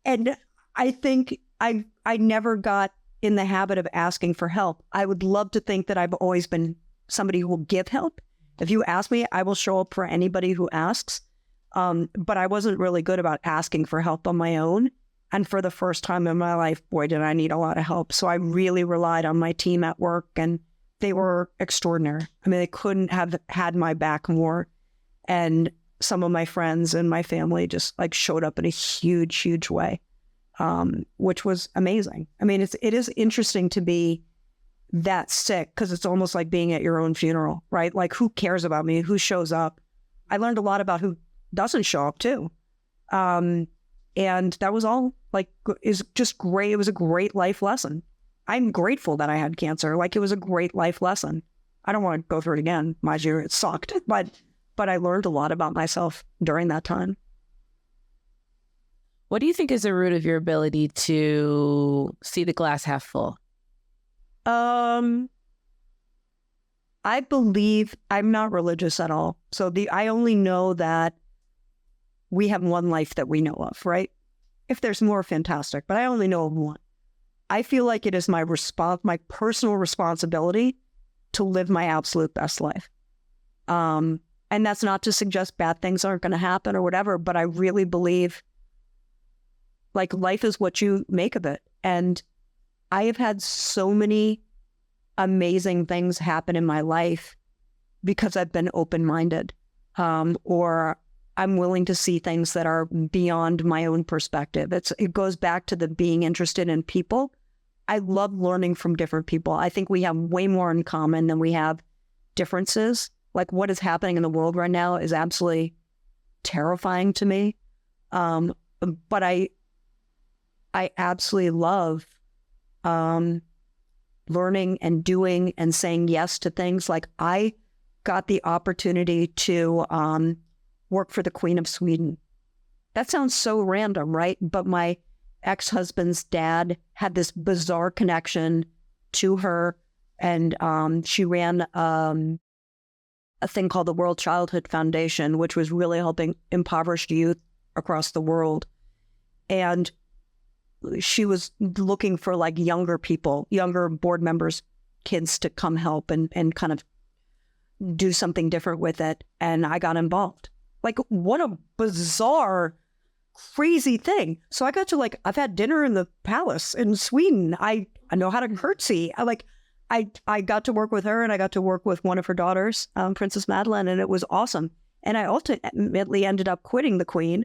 And I think I never got in the habit of asking for help. I would love to think that I've always been somebody who will give help. If you ask me, I will show up for anybody who asks. But I wasn't really good about asking for help on my own. And for the first time in my life, boy, did I need a lot of help. So I really relied on my team at work, and they were extraordinary. I mean, they couldn't have had my back more. And some of my friends and my family just like showed up in a huge, huge way, which was amazing. I mean, it is interesting to be that sick, because it's almost like being at your own funeral, right? Like, who cares about me? Who shows up? I learned a lot about who doesn't show up too. And that was all like is just great. It was a great life lesson. I'm grateful that I had cancer. Like, it was a great life lesson. I don't want to go through it again. Mind you, it sucked, but I learned a lot about myself during that time. What do you think is the root of your ability to see the glass half full? I believe, I'm not religious at all. So I only know that we have one life that we know of, right? If there's more, fantastic, but I only know of one. I feel like it is my personal responsibility to live my absolute best life. And that's not to suggest bad things aren't going to happen or whatever, but I really believe like life is what you make of it. And I have had so many amazing things happen in my life because I've been open-minded, or I'm willing to see things that are beyond my own perspective. It goes back to the being interested in people. I love learning from different people. I think we have way more in common than we have differences. Like, what is happening in the world right now is absolutely terrifying to me. But I absolutely love learning and doing and saying yes to things. Like, I got the opportunity to work for the Queen of Sweden. That sounds so random, right? But my ex-husband's dad had this bizarre connection to her, and she ran a thing called the World Childhood Foundation, which was really helping impoverished youth across the world. And she was looking for like younger people, younger board members, kids to come help and kind of do something different with it. And I got involved. Like, what a bizarre, crazy thing. So I got to I've had dinner in the palace in Sweden. I know how to curtsy. I got to work with her, and I got to work with one of her daughters, Princess Madeline, and it was awesome. And I ultimately ended up quitting the Queen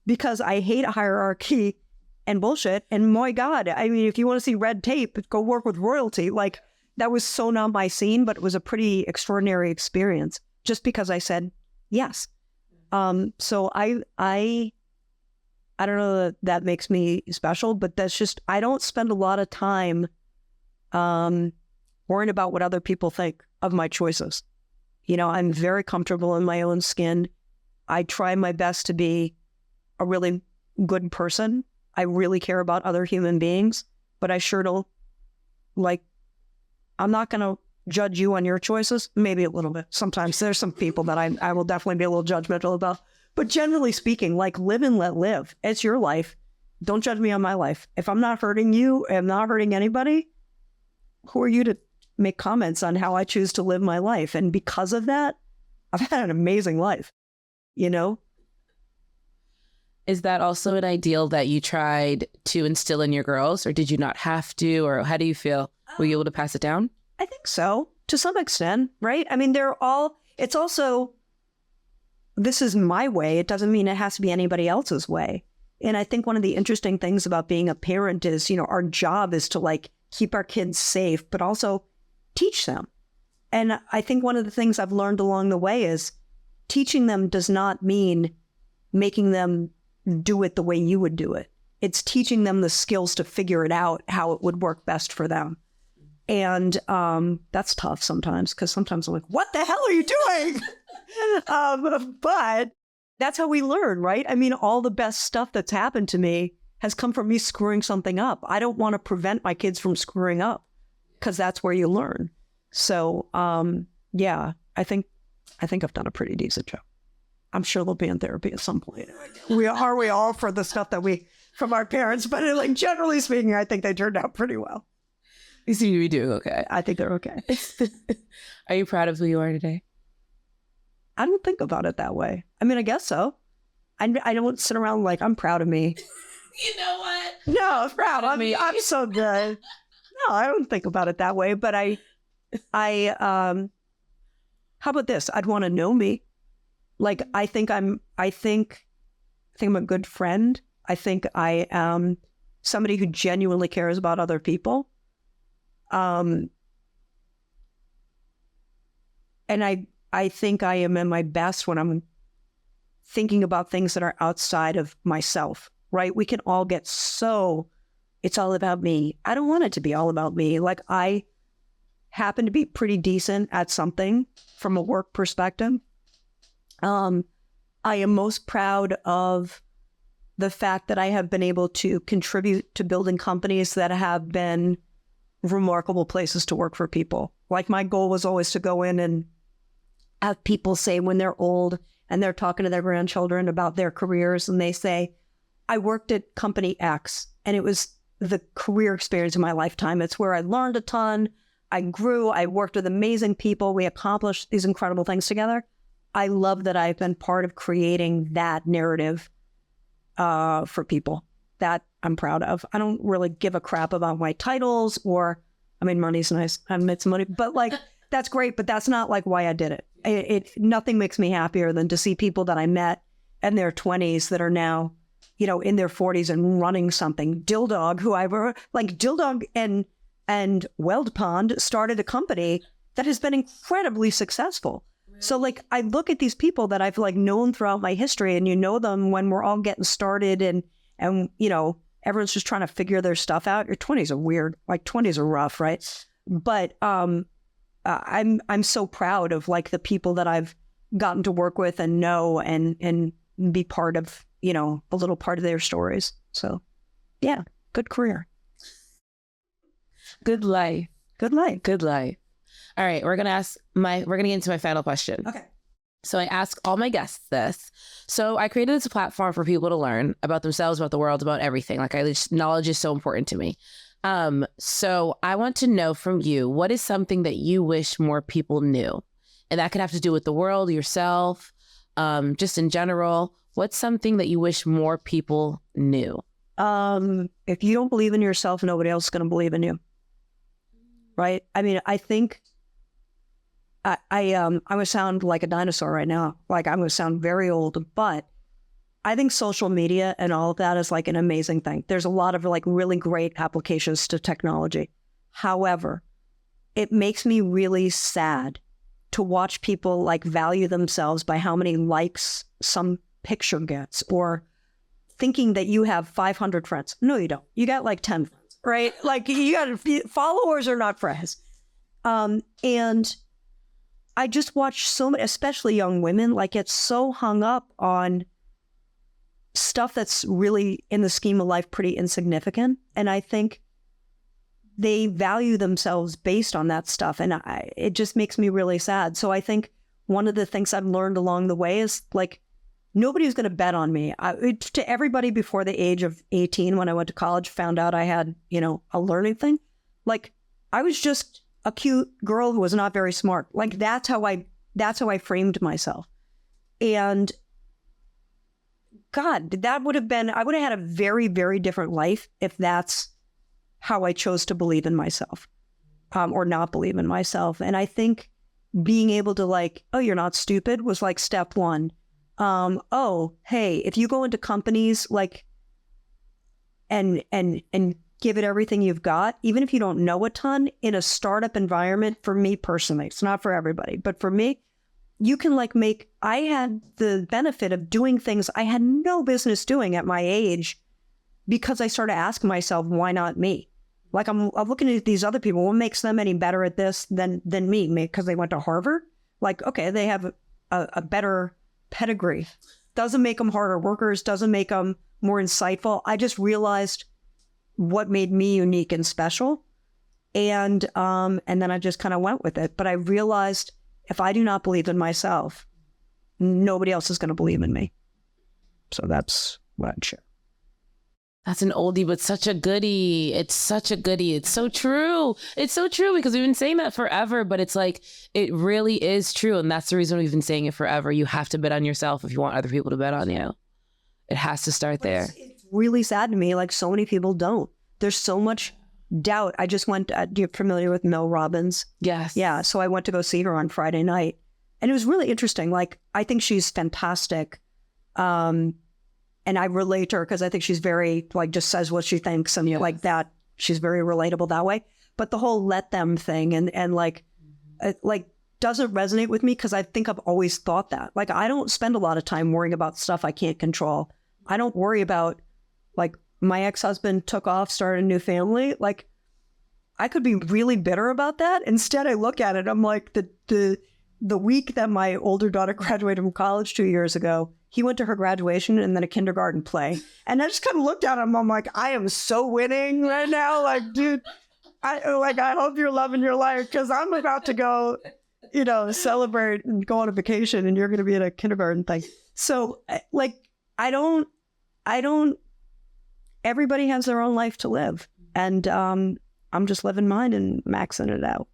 because I hate hierarchy and bullshit. And my God, I mean, if you want to see red tape, go work with royalty. Like, that was so not my scene, but it was a pretty extraordinary experience just because I said yes. So I don't know that makes me special, but that's just, I don't spend a lot of time worrying about what other people think of my choices. You know, I'm very comfortable in my own skin. I try my best to be a really good person. I really care about other human beings, but I sure don't I'm not going to judge you on your choices. Maybe a little bit. Sometimes there's some people that I will definitely be a little judgmental about, but generally speaking, live and let live. It's your life. Don't judge me on my life. If I'm not hurting you, I'm not hurting anybody, who are you to make comments on how I choose to live my life? And because of that, I've had an amazing life, you know? Is that also an ideal that you tried to instill in your girls, or did you not have to, or how do you feel? Were you able to pass it down? I think so, to some extent, right? I mean, it's also, this is my way. It doesn't mean it has to be anybody else's way. And I think one of the interesting things about being a parent is, our job is to keep our kids safe, but also teach them. And I think one of the things I've learned along the way is teaching them does not mean making them do it the way you would do it. It's teaching them the skills to figure it out, how it would work best for them. And that's tough sometimes, because sometimes I'm like, what the hell are you doing? But that's how we learn, right? I mean, all the best stuff that's happened to me has come from me screwing something up. I don't want to prevent my kids from screwing up, because that's where you learn. So, yeah, I think I've done a pretty decent job. I'm sure they'll be in therapy at some point. We all for the stuff that from our parents, but generally speaking, I think they turned out pretty well. You seem to be doing okay. I think they're okay. Are you proud of who you are today? I don't think about it that way. I mean, I guess so. I don't sit around I'm proud of me. You know what? No, I'm proud of me. I'm so good. No, I don't think about it that way. But how about this? I'd want to know me. I think I'm a good friend. I think I am somebody who genuinely cares about other people. And I think I am in my best when I'm thinking about things that are outside of myself. right? We can all get so, it's all about me. I don't want it to be all about me. Like, I happen to be pretty decent at something from a work perspective. I am most proud of the fact that I have been able to contribute to building companies that have been remarkable places to work for people. Like, my goal was always to go in and have people say when they're old and they're talking to their grandchildren about their careers, and they say, I worked at company X and it was the career experience of my lifetime. It's where I learned a ton. I grew. I worked with amazing people. We accomplished these incredible things together. I love that I've been part of creating that narrative for people. That I'm proud of. I don't really give a crap about my titles or, I mean, money's nice. I've made some money, but like, that's great. But that's not like why I did it. Nothing makes me happier than to see people that I met in their 20s that are now, you know, in their 40s and running something. Dildog, who I were like, Dildog and Weld Pond started a company that has been incredibly successful. Really? So like, I look at these people that I've like known throughout my history, and you know them when we're all getting started and you know, everyone's just trying to figure their stuff out. Your 20s are weird. Like, 20s are rough, right? But I'm so proud of like the people that I've gotten to work with and know and be part of, you know, a little part of their stories. So yeah, good career. Good life. Good life. Good life. All right, we're gonna get into my final question. Okay. So I ask all my guests this. So I created this platform for people to learn about themselves, about the world, about everything. Like, knowledge is so important to me. So I want to know from you, what is something that you wish more people knew? And that could have to do with the world, yourself, just in general. What's something that you wish more people knew? If you don't believe in yourself, nobody else is going to believe in you. Right? I mean, I think I'm going to sound like a dinosaur right now. Like, I'm going to sound very old, but I think social media and all of that is like an amazing thing. There's a lot of like really great applications to technology. However, it makes me really sad to watch people like value themselves by how many likes some picture gets, or thinking that you have 500 friends. No, you don't. You got like 10 friends, right? Like, you got followers are not friends. And I just watch so many, especially young women, like, get so hung up on stuff that's really, in the scheme of life, pretty insignificant. And I think they value themselves based on that stuff. And it just makes me really sad. So I think one of the things I've learned along the way is like, nobody's going to bet on me. To everybody before the age of 18, when I went to college, found out I had, you know, a learning thing. Like, I was just a cute girl who was not very smart. Like, that's how I framed myself. And God, I would have had a very, very different life if that's how I chose to believe in myself, or not believe in myself. And I think being able to like, oh, you're not stupid was like step one. Oh, hey, if you go into companies like, and give it everything you've got, even if you don't know a ton, in a startup environment, for me personally, it's not for everybody, but for me, you can like I had the benefit of doing things I had no business doing at my age, because I started asking myself, why not me? Like, I'm looking at these other people. What makes them any better at this than me? Because they went to Harvard? Like, okay, they have a better pedigree. Doesn't make them harder workers, doesn't make them more insightful. I just realized what made me unique and special. And then I just kind of went with it. But I realized, if I do not believe in myself, nobody else is going to believe in me. So that's what I'd share. That's an oldie, but such a goodie. It's such a goodie. It's so true. It's so true, because we've been saying that forever, but it's like, it really is true. And that's the reason we've been saying it forever. You have to bet on yourself if you want other people to bet on you. It has to start there. It's really sad to me. Like, so many people don't. There's so much doubt. I just went, you're familiar with Mel Robbins? Yes. Yeah. So I went to go see her on Friday night. And it was really interesting. Like, I think she's fantastic. And I relate to her because I think she's very, like, just says what she thinks. And you're like that. She's very relatable that way. But the whole let them thing and like doesn't resonate with me, because I think I've always thought that. Like, I don't spend a lot of time worrying about stuff I can't control. I don't worry about Like my ex-husband took off, started a new family. Like I could be really bitter about that. Instead, I look at it, I'm like the week that my older daughter graduated from college 2 years ago, he went to her graduation and then a kindergarten play. And I just kind of looked at him. I'm like, I am so winning right now. Like, dude, I hope you're loving your life because I'm about to go, celebrate and go on a vacation and you're going to be at a kindergarten thing. So like, I don't, everybody has their own life to live. And I'm just living mine and maxing it out.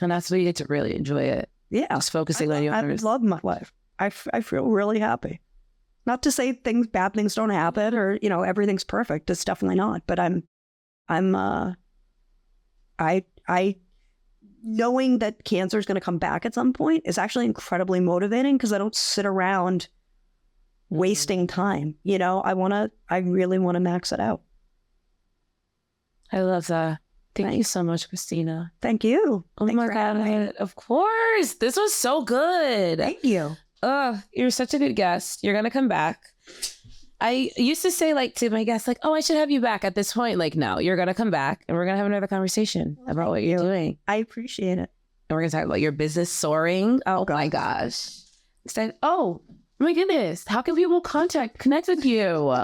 And that's what you get to really enjoy it. Yeah. Just focusing on yours. I love my life. I feel really happy. Not to say bad things don't happen or, everything's perfect. It's definitely not. But I knowing that cancer is going to come back at some point is actually incredibly motivating because I don't sit around wasting time. I really want to max it out. I love that. Thank you so much, Christina. Thank you. Oh my God. Of course. This was so good. Thank you. Oh, you're such a good guest. You're going to come back. I used to say to my guests, oh, I should have you back at this point. No, you're going to come back and we're going to have another conversation about what you're doing. I appreciate it. And we're going to talk about your business soaring. Oh my gosh. Oh my goodness. How can people connect with you?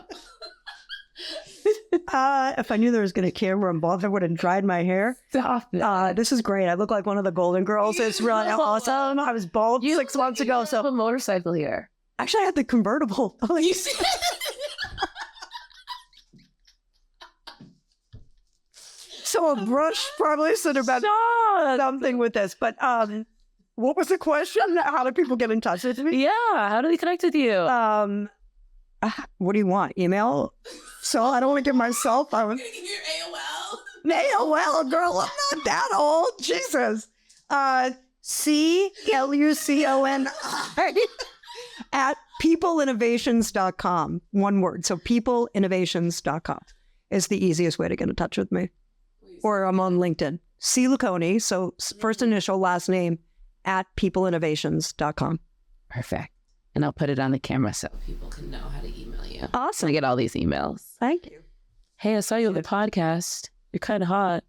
If I knew there was going to camera involved, I would have dried my hair. Stop it. This is great. I look like one of the Golden Girls. It's really awesome. I was bald 6 months ago. So a motorcycle here. Actually, I had the convertible. You see? So a brush probably should have been something with this. But what was the question? How do people get in touch with me? Yeah. How do they connect with you? What do you want? Email? So I don't want to give myself. I was your AOL, girl. I'm not that old. Jesus. CLUCON at peopleinnovations.com. One word. So peopleinnovations.com is the easiest way to get in touch with me. Or I'm on LinkedIn. C. Luconi. So first initial, last name at peopleinnovations.com. Perfect. And I'll put it on the camera so people can know how to email you. Awesome. I get all these emails. Thank you. Hey, I saw you on the podcast. You're kind of hot.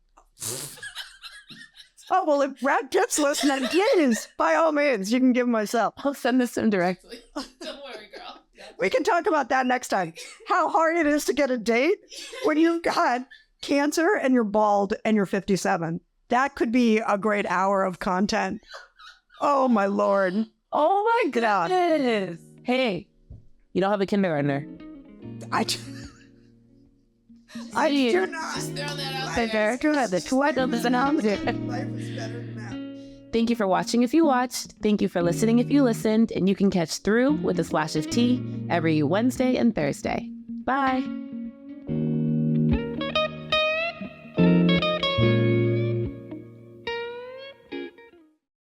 Oh, well, if Brad gets listening, please, by all means, you can give him myself. I'll send this to him directly. Don't worry, girl. We can talk about that next time. How hard it is to get a date when you've got cancer and you're bald and you're 57. That could be a great hour of content. Oh, my Lord. Oh my goodness. Hey, you don't have a kindergartner. I do not. Just throw that out there. Thank you for watching if you watched. Thank you for listening if you listened. And you can catch Through with a Splash of Tea every Wednesday and Thursday. Bye.